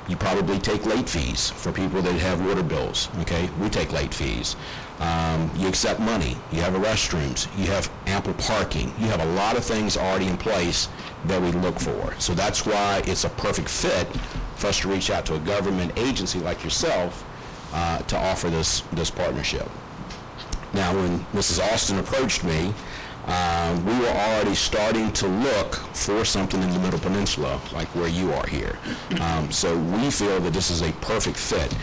You probably take late fees for people that have water bills, okay? We take late fees. You accept money. You have restrooms. You have ample parking. You have a lot of things already in place that we look for. So that's why it's a perfect fit for us to reach out to a government agency like yourself to offer this partnership. Now, when Mrs. Austin approached me, we were already starting to look for something in the Middle Peninsula, like where you are here. So we feel that this is a perfect fit.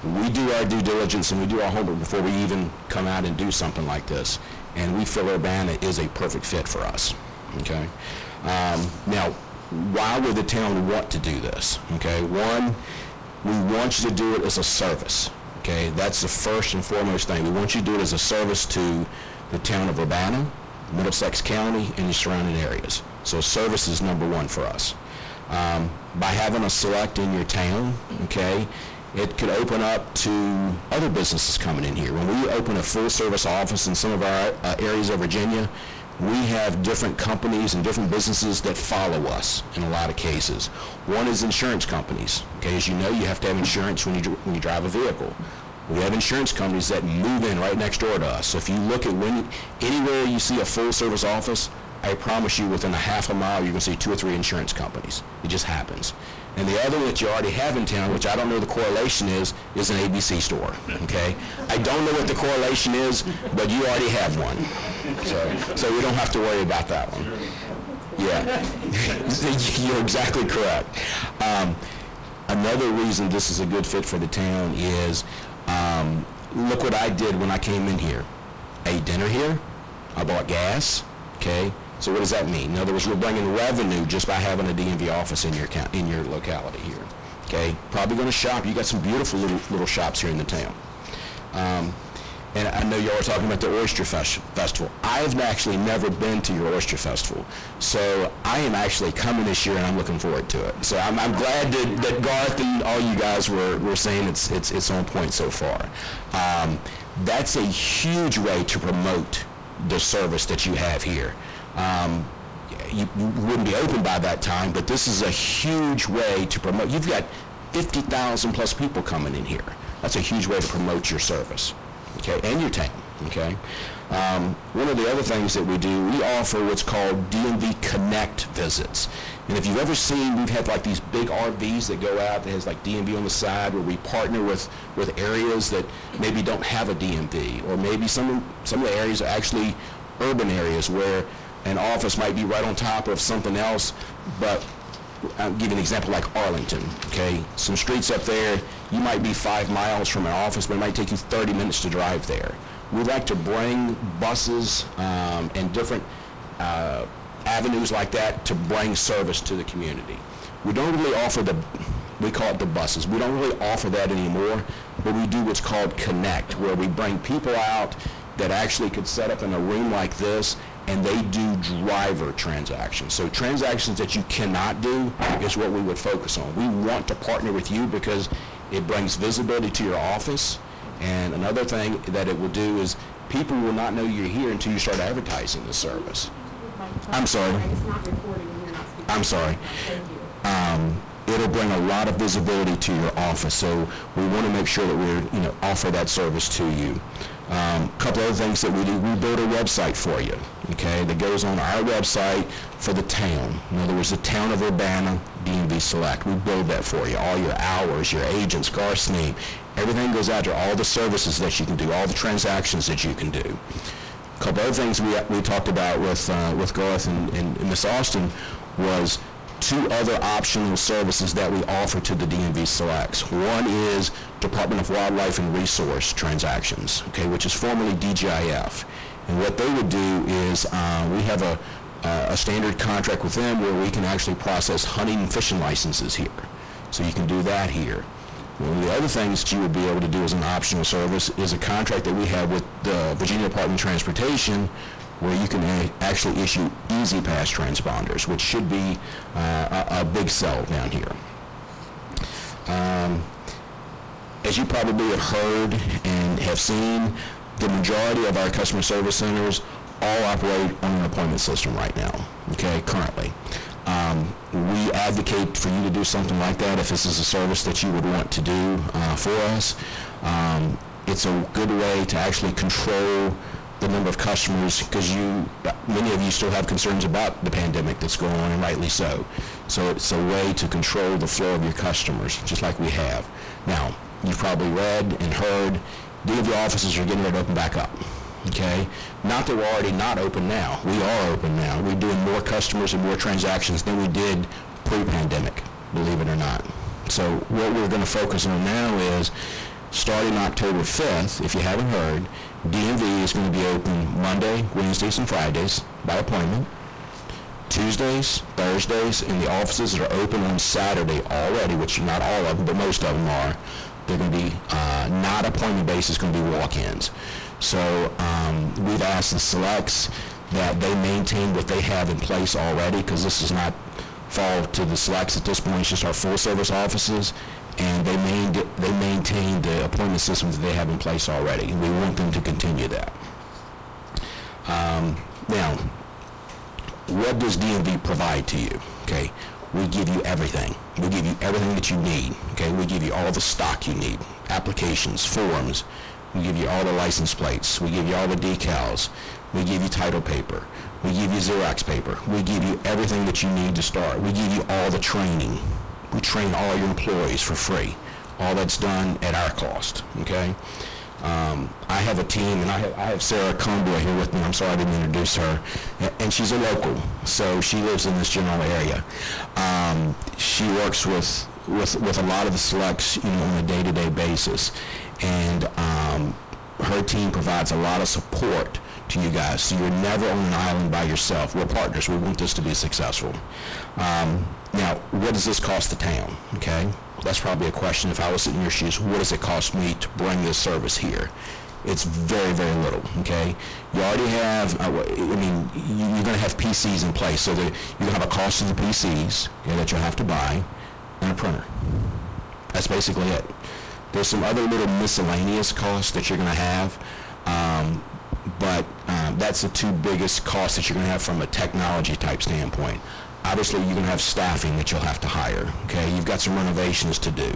We do our due diligence and we do our homework before we even come out and do something like this. And we feel Urbanna is a perfect fit for us, okay? Now, why would the town want to do this? Okay, one, we want you to do it as a service, okay? That's the first and foremost thing. We want you to do it as a service to the town of Urbanna, Middlesex County, and the surrounding areas. So service is number 1 for us. By having a select in your town, okay, it could open up to other businesses coming in here. When we open a full service office in some of our areas of Virginia, we have different companies and different businesses that follow us in a lot of cases. One is insurance companies. Okay, as you know, you have to have insurance when you drive a vehicle. We have insurance companies that move in right next door to us. So if you look at anywhere you see a full service office, I promise you within a half a mile you're going to see 2 or 3 insurance companies. It just happens. And the other that you already have in town, which I don't know the correlation is an ABC store, okay? I don't know what the correlation is, but you already have one. So we don't have to worry about that one. Yeah, you're exactly correct. Another reason this is a good fit for the town is, look what I did when I came in here. I ate dinner here, I bought gas, okay? So what does that mean? In other words, we're bringing revenue just by having a DMV office in your locality here. Okay, probably going to shop. You got some beautiful little shops here in the town. And I know y'all are talking about the Oyster Festival. I've actually never been to your Oyster Festival, so I am actually coming this year, and I'm looking forward to it. So I'm glad that Garth and all you guys were saying it's on point so far. That's a huge way to promote the service that you have here. You wouldn't be open by that time, but this is a huge way to promote. You've got 50,000 plus people coming in here. That's a huge way to promote your service, okay, and your town, okay? One of the other things that we do, we offer what's called DMV Connect visits. And if you've ever seen, we've had like these big RVs that go out that has like DMV on the side, where we partner with areas that maybe don't have a DMV, or maybe some of the areas are actually urban areas where an office might be right on top of something else. But I'll give you an example like Arlington, okay? Some streets up there, you might be 5 miles from an office, but it might take you 30 minutes to drive there. We like to bring buses and different avenues like that to bring service to the community. We don't really offer we call it the buses. We don't really offer that anymore, but we do what's called Connect, where we bring people out that actually could set up in a room like this, and they do driver transactions. So transactions that you cannot do is what we would focus on. We want to partner with you because it brings visibility to your office. And another thing that it will do is people will not know you're here until you start advertising the service. I'm sorry. It's not recording and you're not speaking. I'm sorry. Thank you. It'll bring a lot of visibility to your office, so we want to make sure that we offer that service to you. A couple other things that we do, we build a website for you, okay, that goes on our website for the town. In other words, the town of Urbanna, DMV Select. We build that for you, all your hours, your agents, Garth's name, everything goes out there, all the services that you can do, all the transactions that you can do. A couple other things we talked about with Garth and Miss Austin was 2 other optional services that we offer to the DMV Selects. One is Department of Wildlife and Resource transactions, okay, which is formerly DGIF. And what they would do is we have a standard contract with them where we can actually process hunting and fishing licenses here. So you can do that here. One of the other things that you would be able to do as an optional service is a contract that we have with the Virginia Department of Transportation, where you can actually issue Easy Pass transponders, which should be a big sell down here. As you probably have heard and have seen, the majority of our customer service centers all operate on an appointment system right now, okay, currently. We advocate for you to do something like that if this is a service that you would want to do for us. It's a good way to actually control the number of customers, because many of you still have concerns about the pandemic that's going on, and rightly so. So it's a way to control the flow of your customers, just like we have. Now, you've probably read and heard DMV offices are getting ready to open back up, okay? Not that we're already not open now. We are open now. We're doing more customers and more transactions than we did pre-pandemic, believe it or not. So what we're going to focus on now is, starting October 5th, if you haven't heard, DMV is going to be open Monday, Wednesdays, and Fridays by appointment. Tuesdays, Thursdays, and the offices that are open on Saturday already, which not all of them, but most of them are, they're going to be not appointment based, it's going to be walk-ins. So we've asked the selects that they maintain what they have in place already, because this does not fall to the selects at this point. It's just our full service offices, and they maintain the appointment systems that they have in place already, and we want them to continue that. Now, what does DMV provide to you? Okay, we give you everything. We give you everything that you need. Okay, we give you all the stock you need, applications, forms. We give you all the license plates. We give you all the decals. We give you title paper. We give you Xerox paper. We give you everything that you need to start. We give you all the training. We train all your employees for free. All that's done at our cost, okay? I have a team, and I have Sarah Comboy here with me. I'm sorry I didn't introduce her. And she's a local, so she lives in this general area. She works with a lot of the selects, on a day-to-day basis. And her team provides a lot of support to you guys. So you're never on an island by yourself. We're partners. We want this to be successful. Now, what does this cost the town? Okay, that's probably a question. If I was in your shoes, what does it cost me to bring this service here? It's very, very little, okay? You already have, you're going to have PCs in place, so that you're going to have a cost of the PCs, okay, that you'll have to buy, and a printer. That's basically it. There's some other little miscellaneous costs that you're going to have, but that's the two biggest costs that you're going to have from a technology type standpoint. Obviously, you're going to have staffing that you'll have to hire, okay? You've got some renovations to do.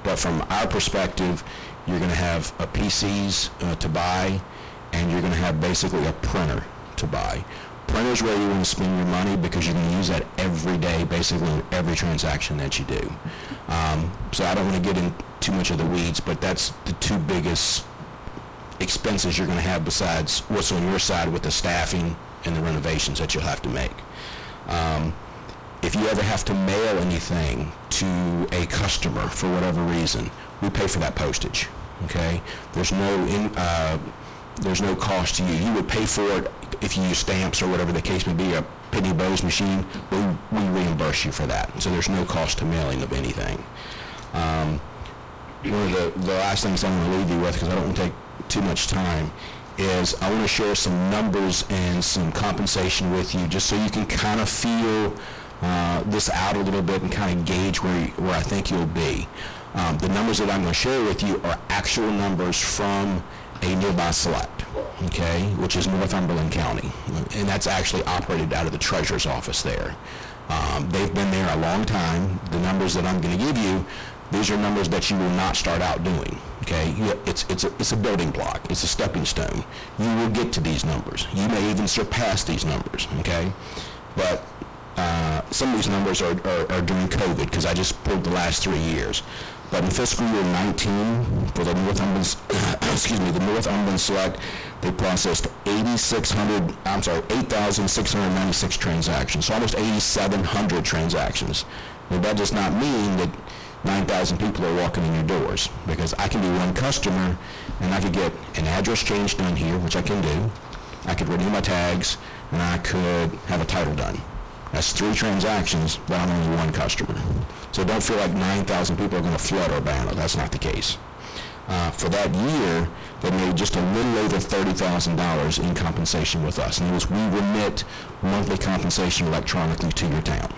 But from our perspective, you're going to have PCs to buy, and you're going to have basically a printer to buy. Printer's where you want to spend your money because you're going to use that every day, basically in every transaction that you do. So I don't want to get in too much of the weeds, but that's the two biggest expenses you're going to have besides what's on your side with the staffing and the renovations that you'll have to make. If you ever have to mail anything to a customer for whatever reason, we pay for that postage, okay? There's no cost to you. You would pay for it if you use stamps or whatever the case may be, a Pitney Bowes machine, we reimburse you for that. So there's no cost to mailing of anything. One of the last things I'm going to leave you with, because I don't want to take too much time, is I want to share some numbers and some compensation with you just so you can kind of feel this out a little bit and kind of gauge where I think you'll be. The numbers that I'm going to share with you are actual numbers from a nearby select, okay, which is Northumberland County, and that's actually operated out of the treasurer's office there. They've been there a long time. The numbers that I'm going to give you, these are numbers that you will not start out doing, okay? It's a building block. It's a stepping stone. You will get to these numbers. You may even surpass these numbers, okay? But some of these numbers are during COVID, because I just pulled the last 3 years. But in fiscal year 19, for the Northumberland, the Northumberland Select, they processed 8,696 transactions, so almost 8,700 transactions. Now, that does not mean that 9,000 people are walking in your doors, because I can be one customer, and I could get an address change done here, which I can do. I could renew my tags, and I could have a title done. That's 3 transactions, but I'm only one customer. So don't feel like 9,000 people are going to flood Urbanna. That's not the case. For that year, they made just a little over $30,000 in compensation with us. And it was, we remit monthly compensation electronically to your town.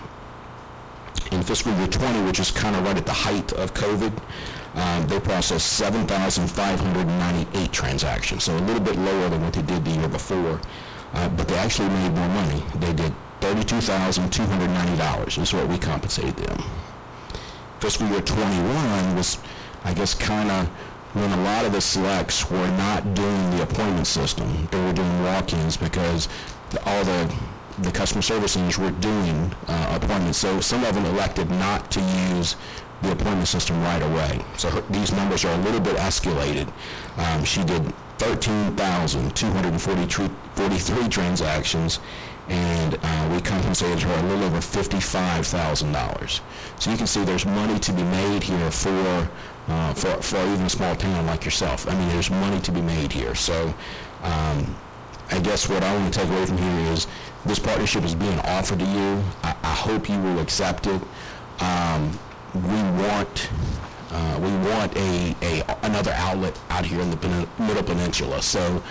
In fiscal year 20, which is kind of right at the height of COVID, they processed 7,598 transactions, so a little bit lower than what they did the year before. But they actually made more money. They did $32,290 is what we compensated them. Fiscal year 21 was, I guess, kind of when a lot of the selects were not doing the appointment system. They were doing walk-ins because all the customer service engineers were doing appointments. So some of them elected not to use the appointment system right away. So these numbers are a little bit escalated. She did 13,243 transactions, and we compensated her a little over $55,000. So you can see there's money to be made here for even a small town like yourself. I mean, there's money to be made here. So I guess what I want to take away from here is this partnership is being offered to you. I hope you will accept it. We want another outlet out here in the Middle Peninsula. So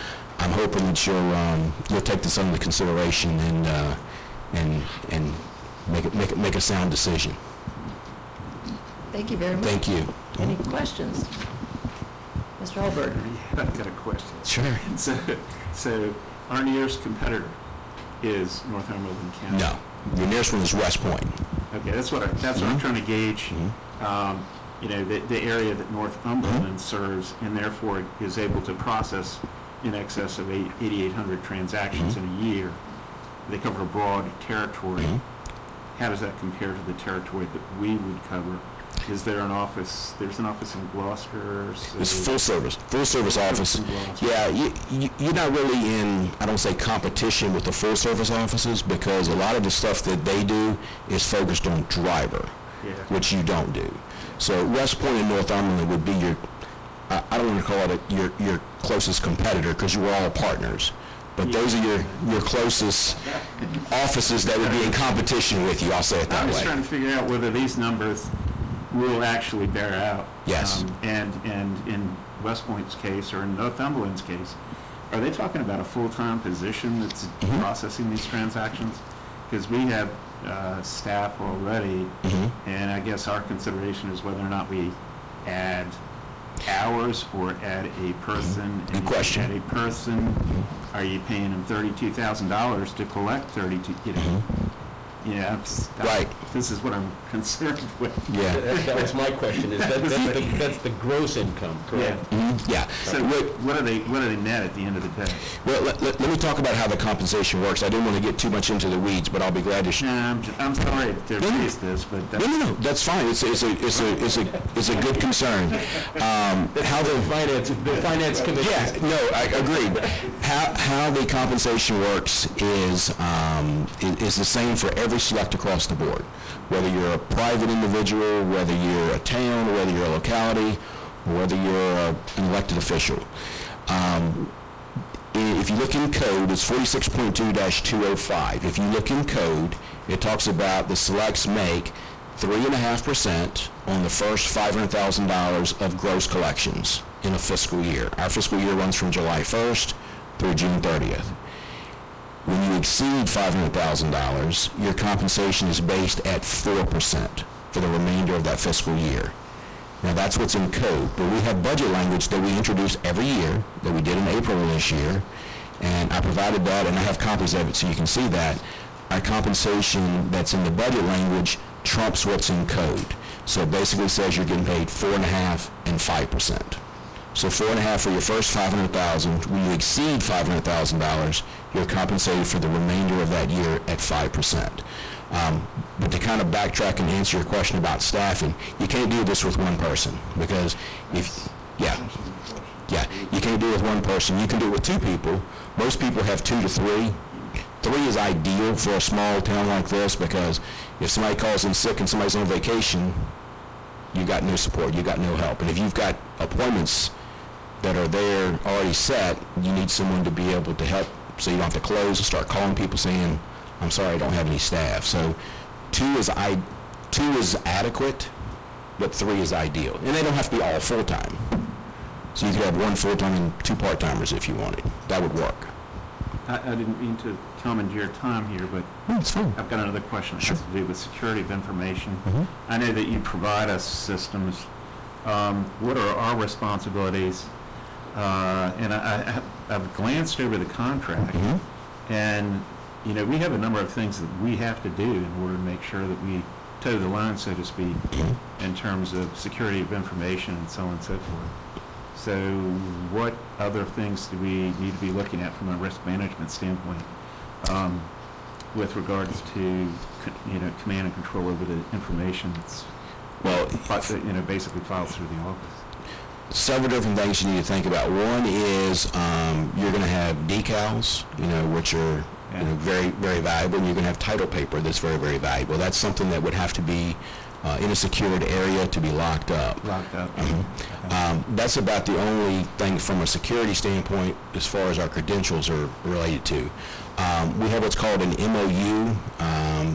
I'm hoping that you'll take this under consideration and make a sound decision. Thank you very much. Thank you. Any questions? Mr. Holberg? Yeah, I've got a question. Sure. So our nearest competitor is Northumberland County. No, your nearest one is West Point. Okay, that's what I'm trying to gauge. The area that Northumberland serves, and therefore is able to process in excess of 8,800 transactions in a year. They cover a broad territory. How does that compare to the territory that we would cover? Is there an office? There's an office in Gloucester. It's full service office. Yeah, you're not really in, I don't say competition with the full service offices, because a lot of the stuff that they do is focused on driver, which you don't do. So West Point and Northumberland would be I don't want to call it your closest competitor, because you were all partners. But those are your closest offices that would be in competition with you, I'll say it that I way. was trying to figure out whether these numbers will actually bear out. Yes. And in West Point's case, or in Northumberland's case, are they talking about a full-time position that's processing these transactions? Because we have staff already, and I guess our consideration is whether or not we add hours or add a person. Good question. Add a person, are you paying them $32,000 to collect 32, you know? Yeah, Right. This is what I'm concerned with. Yeah. That was my question, is that's the gross income, correct? Yeah. So what are they net at the end of the day? Well, let me talk about how the compensation works. I didn't want to get too much into the weeds, but I'll be glad to I'm sorry to raise this, but that's... No, that's fine. It's a good concern. How The finance committee. Yeah, no, I agreed. How the compensation works is the same for every select across the board. Whether you're a private individual, whether you're a town, or whether you're a locality, or whether you're an elected official. If you look in code, it's 46.2-205. If you look in code, it talks about the selects make 3.5% on the first $500,000 of gross collections in a fiscal year. Our fiscal year runs from July 1st through June 30th. When you exceed $500,000, your compensation is based at 4% for the remainder of that fiscal year. Now, that's what's in code, but we have budget language that we introduce every year, that we did in April of this year, and I provided that, and I have copies of it so you can see that. Our compensation that's in the budget language trumps what's in code. So it basically says you're getting paid 4.5% and 5%. So 4.5% for your first $500,000. When you exceed $500,000, you're compensated for the remainder of that year at 5%. But to kind of backtrack and answer your question about staffing, you can't do this with one person, because you can't do it with one person. You can do it with two people. Most people have 2 to 3. 3 is ideal for a small town like this, because if somebody calls in sick and somebody's on vacation, you got no support, you got no help. And if you've got appointments that are there already set, you need someone to be able to help, so you don't have to close and start calling people saying, I'm sorry, I don't have any staff. So 2 is adequate, but 3 is ideal. And they don't have to be all full-time. So you could have 1 full-time and 2 part-timers if you wanted. That would work. I didn't mean to commandeer time here, but It's fine. I've got another question. It Sure. has to do with security of information. Mhm. I know that you provide us systems. What are our responsibilities? And I've glanced over the contract, and you know, we have a number of things that we have to do in order to make sure that we toe the line, so to speak, in terms of security of information and so on and so forth. So what other things do we need to be looking at from a risk management standpoint with regards to command and control over the information that's basically filed through the office? Several different things you need to think about. One is you're going to have decals, which are very, very valuable, and you're going to have title paper that's very, very valuable. That's something that would have to be in a secured area to be locked up. That's about the only thing from a security standpoint as far as our credentials are related to. We have what's called an MOU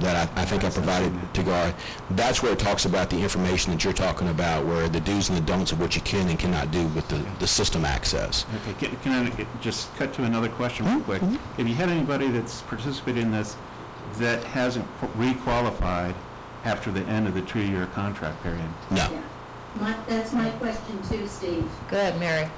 that I think I provided to Gar. That's where it talks about the information that you're talking about, where the do's and the don'ts of what you can and cannot do with the system access. Okay, can I just cut to another question real quick? Have you had anybody that's participated in this that hasn't re-qualified after the end of the 2-year contract period? No. That's my question too, Steve. Go ahead, Mary.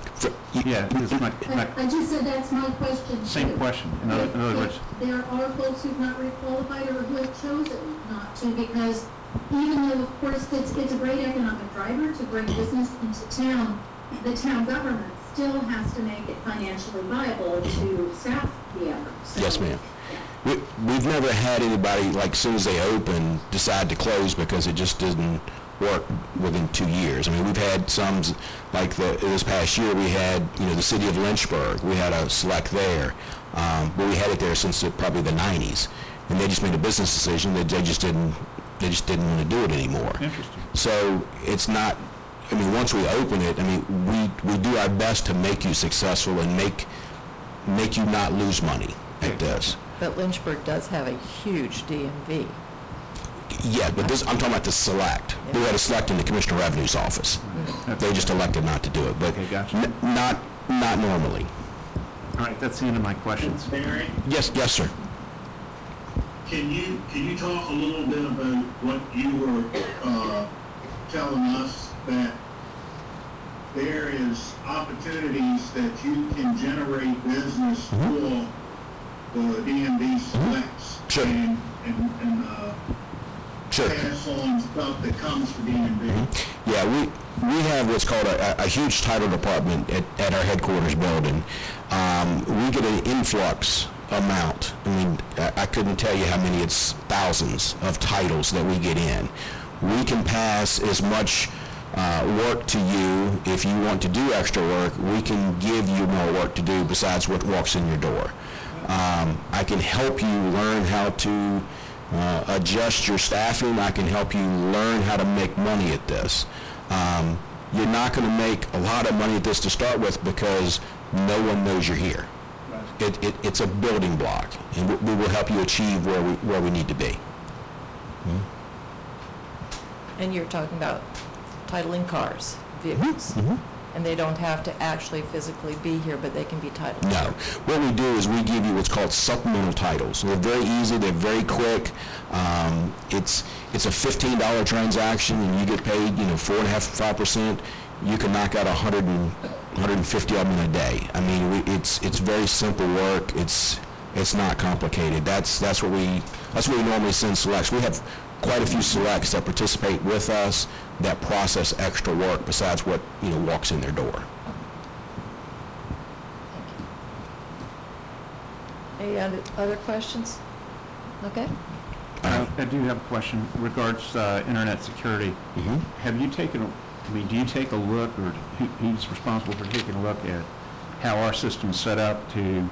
Yeah, this is my I just said that's my question too. same question. In other words, There are folks who've not re-qualified or who have chosen not to, because even though, of course, it's a great economic driver to bring business into town, the town government still has to make it financially viable to staff the effort. So, Yes, ma'am. yeah. We've never had anybody, like, as soon as they open, decide to close because it just didn't work within 2 years. I mean, we've had some, like this past year, we had, the city of Lynchburg. We had a select there, but we had it there since probably the 90s, and they just made a business decision that they just didn't want to do it anymore. interesting. So it's not I mean, once we open it, I mean, we do our best to make you successful and make you not lose money at this. But Lynchburg does have a huge DMV. Yeah, but this, I'm talking about the select. We had a select in the Commissioner of Revenue's office. They just elected not to do it, but Okay, gotcha. not normally. All right, that's the end of my questions. Barry, Yes, sir. can you talk a little bit about what you were telling us, that there is opportunities that you can generate business for the DMV selects Sure. and Sure. pass on stuff that comes to DMV? Yeah, we have what's called a huge title department at our headquarters building. We get an influx amount. I mean, I couldn't tell you how many, it's thousands of titles that we get in. We can pass as much work to you. If you want to do extra work, we can give you more work to do besides what walks in your door. I can help you learn how to adjust your staffing. I can help you learn how to make money at this. You're not going to make a lot of money at this to start with because no one knows you're here. It's a building block, and we will help you achieve where we need to be. And you're talking about titling cars, vehicles. And they don't have to actually physically be here, but they can be titled. No. What we do is we give you what's called supplemental titles. They're very easy. They're very quick. It's a $15 transaction, and you get paid, 4.5% to 5%. You can knock out 150 of them in a day. I mean, it's very simple work. It's not complicated. That's what we normally send selects. We have quite a few selects that participate with us that process extra work besides what walks in their door. Any other questions? Okay. I do have a question regards internet security. Have you taken, do you take a look, or who's responsible for taking a look at how our system's set up to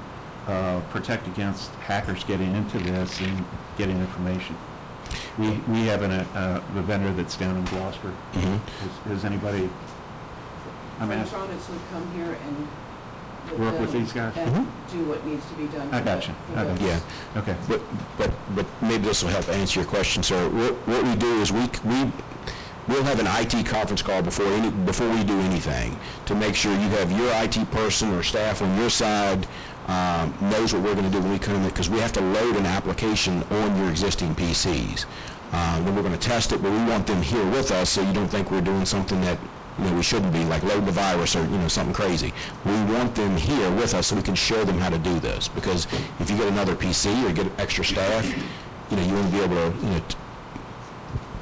protect against hackers getting into this and getting information? We have the vendor that's down in Gloucester. Has anybody? Electronics would come here and Work with these guys? and do what needs to be done. I got you. Yeah. Okay. But maybe this will help answer your question, sir. What we do is we'll have an IT conference call before we do anything to make sure you have your IT person or staff on your side knows what we're going to do when we come in, because we have to load an application on your existing PCs. Then we're going to test it, but we want them here with us so you don't think we're doing something that we shouldn't be, like load the virus or something crazy. We want them here with us so we can show them how to do this, because if you get another PC or get extra staff, you want to be able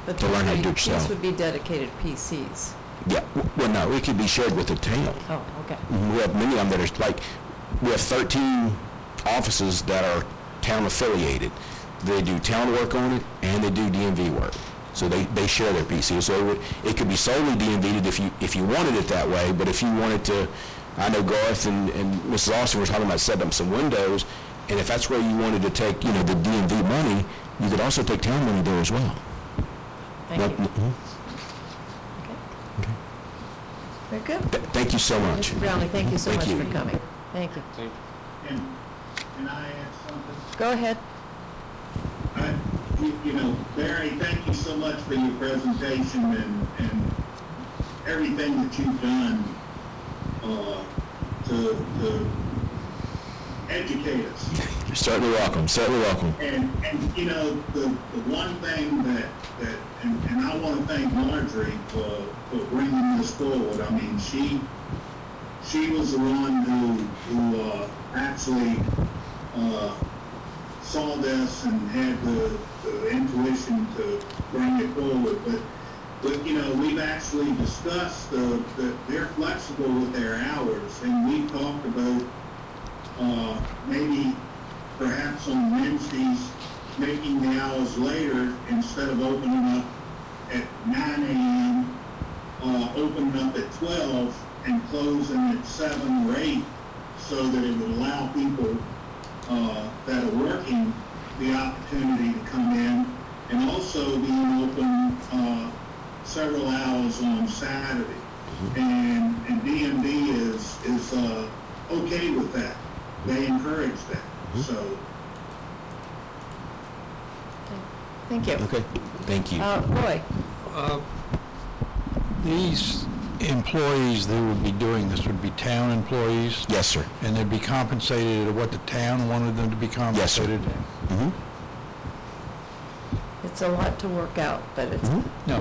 But to learn how to do it yourself. These would be dedicated PCs. Yeah, well, no, it could be shared with the town. Oh, okay. We have many of them that are we have 13 offices that are town affiliated. They do town work on it and they do DMV work. So they share their PC. So it could be solely DMV'd if you wanted it that way, but if you wanted to, I know Garth and Mrs. Austin were talking about setting up some windows, and if that's where you wanted to take, the DMV money, you could also take town money there as well. Thank you. Okay. Very good. Thank you so much. Mr. Brownlee, thank you so Thank much you. for coming. Thank you. Can I add something? Go ahead. Barry, thank you so much for your presentation and everything that you've done to educate us. You're certainly welcome. Certainly welcome. And the one thing that and I want to thank Marjorie for bringing this forward. I mean, she was the one who actually saw this and had the intuition to bring it forward. But we've actually discussed they're flexible with their hours, and we talked about maybe perhaps on Wednesdays making the hours later, instead of opening up at 9 a.m., opening up at 12 and closing at 7 or 8, so that it would allow people that are working the opportunity to come in, and also being open several hours on Saturday. And DMV is okay with that. They encourage that. So, Thank you. Okay, thank you. Roy? These employees that would be doing this would be town employees, Yes, sir. and they'd be compensated at what the town wanted them to be compensated? Mm-hmm. It's a lot to work out, but it's No.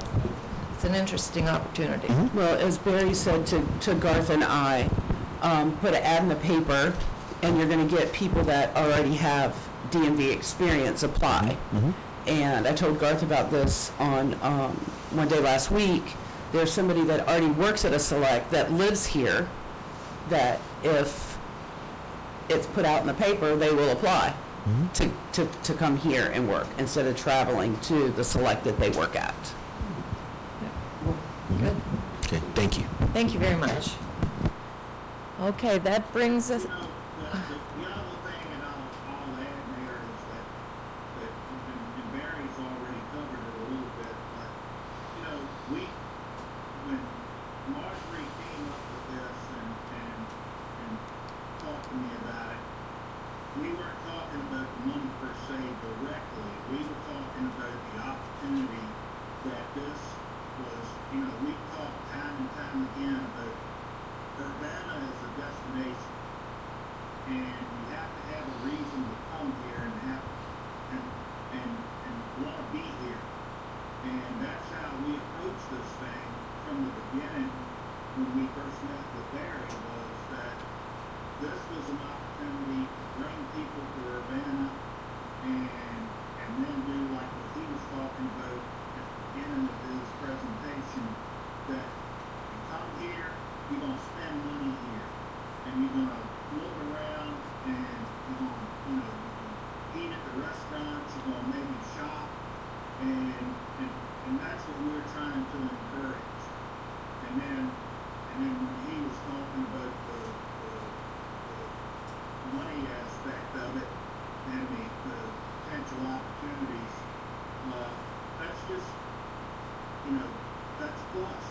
it's an interesting opportunity. Well, as Barry said to Garth and I, put an ad in the paper, and you're gonna get people that already have DMV experience apply. And I told Garth about this on, one day last week. There's somebody that already works at a select that lives here, that if it's put out in the paper, they will apply to come here and work instead of traveling to the select that they work at. Good. Okay, thank you. Thank you very much. Okay, that brings us. you know, the other thing, and I'll add, Mayor, is that and Barry's already covered it a little bit, but, you know, when Marjorie came up with this and talked to me about it, we weren't talking about the money per se directly. We were talking about the opportunity that this was, you know, we talked time and time again about Urbanna as a destination. And you have to have a reason to come here and want to be here. And that's how we approached this thing from the beginning when we first met with Barry, was that this was an opportunity to bring people to Urbanna and then do like what he was talking about at the beginning of his presentation, that you come here, you're going to spend money here, and you're going to look around, and you're going to, you know, eat at the restaurants, you're going to maybe shop, and that's what we're trying to encourage. And then when he was talking about the money aspect of it and the potential opportunities, that's just, you know, that's plus.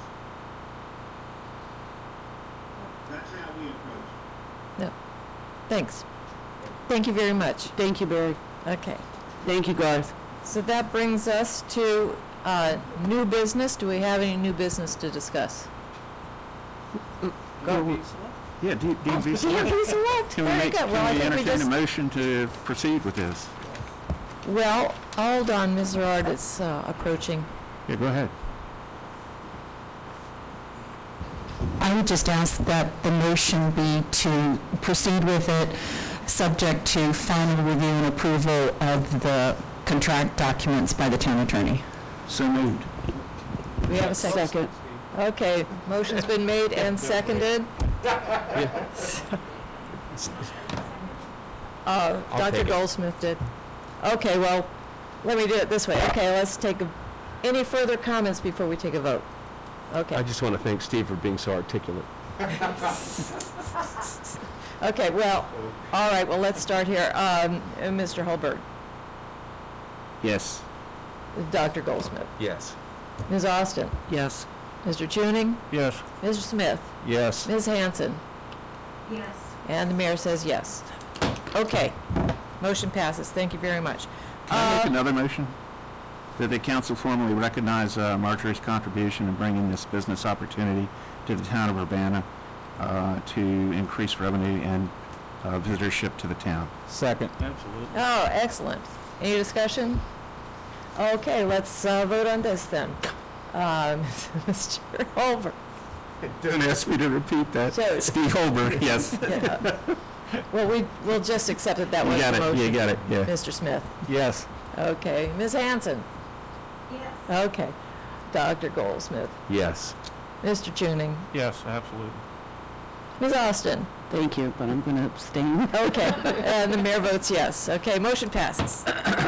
That's how we approach it. No. Thanks. Thank you very much. Thank you, Barry. Okay. Thank you, Garth. So that brings us to new business. Do we have any new business to discuss? Go. Yeah, DMV Select. DMV Select. Can we Very make, good. Well, I can we think we entertain just. a motion to proceed with this? Well, hold on, Mr. Ard is approaching. Yeah, go ahead. I would just ask that the motion be to proceed with it, subject to final review and approval of the contract documents by the town attorney. So moved. We have a second. Okay, motion's been made and seconded. Dr. Goldsmith did. Okay, well, let me do it this way. Okay, let's take any further comments before we take a vote? Okay. I just want to thank Steve for being so articulate. Okay, well, all right, well, let's start here. Mr. Holberg, Yes. Dr. Goldsmith, Yes. Ms. Austin, Yes. Mr. Tuning, Yes. Mr. Smith, Yes. Ms. Hanson, Yes. and the mayor says yes. Okay, motion passes. Thank you very much. Can I make another motion? That the council formally recognize Marjorie's contribution in bringing this business opportunity to the town of Urbana to increase revenue and visitorship to the town. Second. Absolutely. Oh, excellent. Any discussion? Okay, let's vote on this then. Mr. Holberg. Don't ask me to repeat that. So- Steve Holberg, yes. Yeah. Well, we'll just accept it that You way. got the it, you motion. got it, yeah. Mr. Smith. Yes. Okay. Ms. Hanson. Yes. Okay. Dr. Goldsmith. Yes. Mr. Tuning. Yes, absolutely. Ms. Austin. Thank you, but I'm going to abstain. Okay. And the mayor votes yes. Okay, motion passes.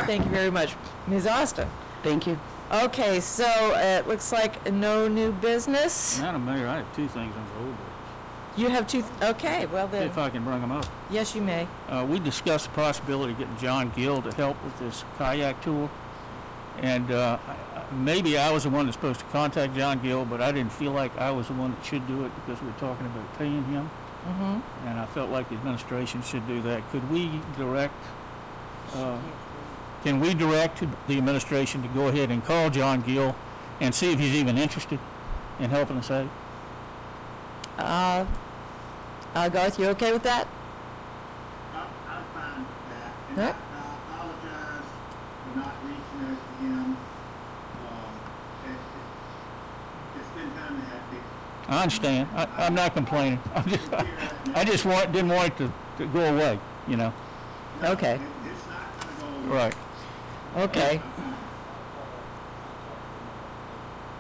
Thank you very much. Ms. Austin. Thank you. Okay, so it looks like no new business. Madam Mayor, I have two things on the old board. You have two, okay, well then, If I can bring them up. yes, you may. We discussed the possibility of getting John Gill to help with this kayak tour. And maybe I was the one that's supposed to contact John Gill, but I didn't feel like I was the one that should do it because we were talking about paying him. Mm-hmm. And I felt like the administration should do that. Could we direct, can we direct the administration to go ahead and call John Gill and see if he's even interested in helping us out? Garth, you okay with that? I'm fine with that. And Huh? I apologize for not reaching out to him. It's been kind of hectic. I understand. I'm not complaining. I just didn't want it to go away, you know? Okay. It's not gonna go away. Right. Okay.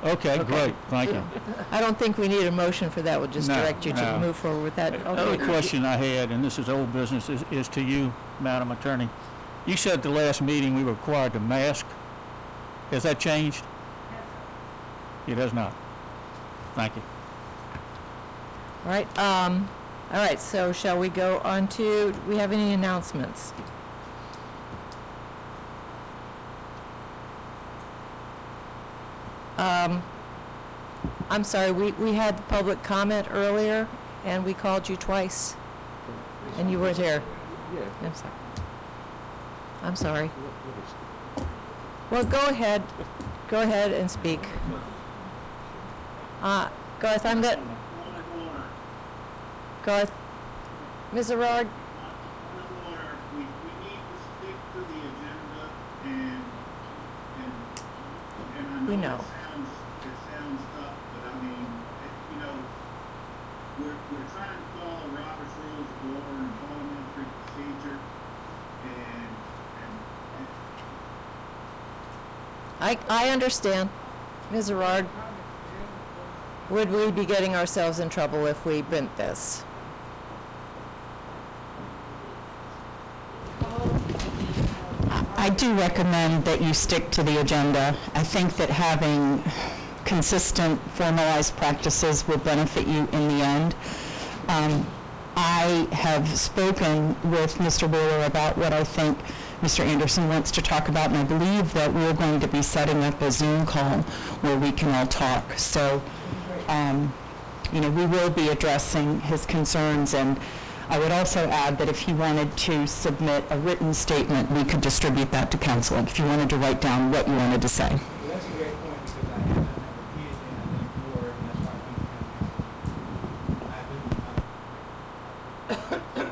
Okay, great. Thank you. I don't think we need a motion for that. We'll just No, direct you to no. move forward with that. Another Okay. question I had, and this is old business, is to you, Madam Attorney. You said at the last meeting we were required to mask. Has that changed? It has not. Thank you. All right. All right. So shall we go on to, do we have any announcements? I'm sorry, we had public comment earlier, and we called you twice, and you weren't here. Yeah. I'm sorry. I'm sorry. Well, go ahead. Go ahead and speak. Garth, I'm that. Point of order. Garth, Ms. Arard, Point of order. We need to stick to the agenda and We I know. know it sounds tough, but I mean, you know, we're trying to follow Robert's Rules of Order and parliamentary procedure and I understand. Ms. Arard, would we be getting ourselves in trouble if we bent this? I do recommend that you stick to the agenda. I think that having consistent, formalized practices will benefit you in the end. I have spoken with Mr. Wheeler about what I think Mr. Anderson wants to talk about, and I believe that we're going to be setting up a Zoom call where we can all talk. So, we will be addressing his concerns, and I would also add that if he wanted to submit a written statement, we could distribute that to council, if you wanted to write down what you wanted to say. Well, that's a great point, because I have done that repeatedly, and I think more, and that's why I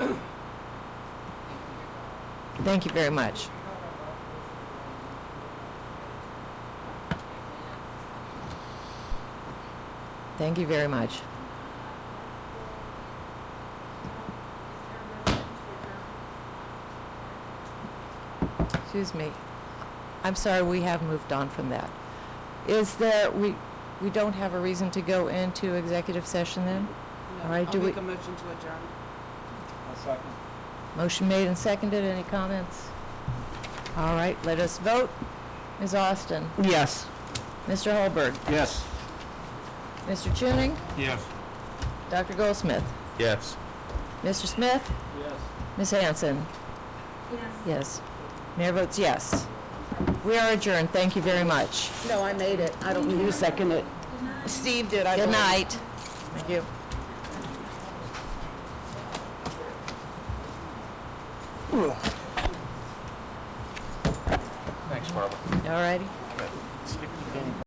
think Thank you very much. Thank you very much. Excuse me. I'm sorry, we have moved on from that. Is there, we don't have a reason to go into executive session then? No, All right, do I'll we- make a motion to adjourn. I'll second. Motion made and seconded. Any comments? All right, let us vote. Ms. Austin? Yes. Mr. Holberg? Yes. Mr. Tuning? Yes. Dr. Goldsmith? Yes. Mr. Smith? Yes. Ms. Hanson? Yes. Yes. Mayor votes yes. We are adjourned. Thank you very much. No, I made it. I don't need to second it. Steve did, I Good believe. night. Thank you. Thanks, Barbara. All righty.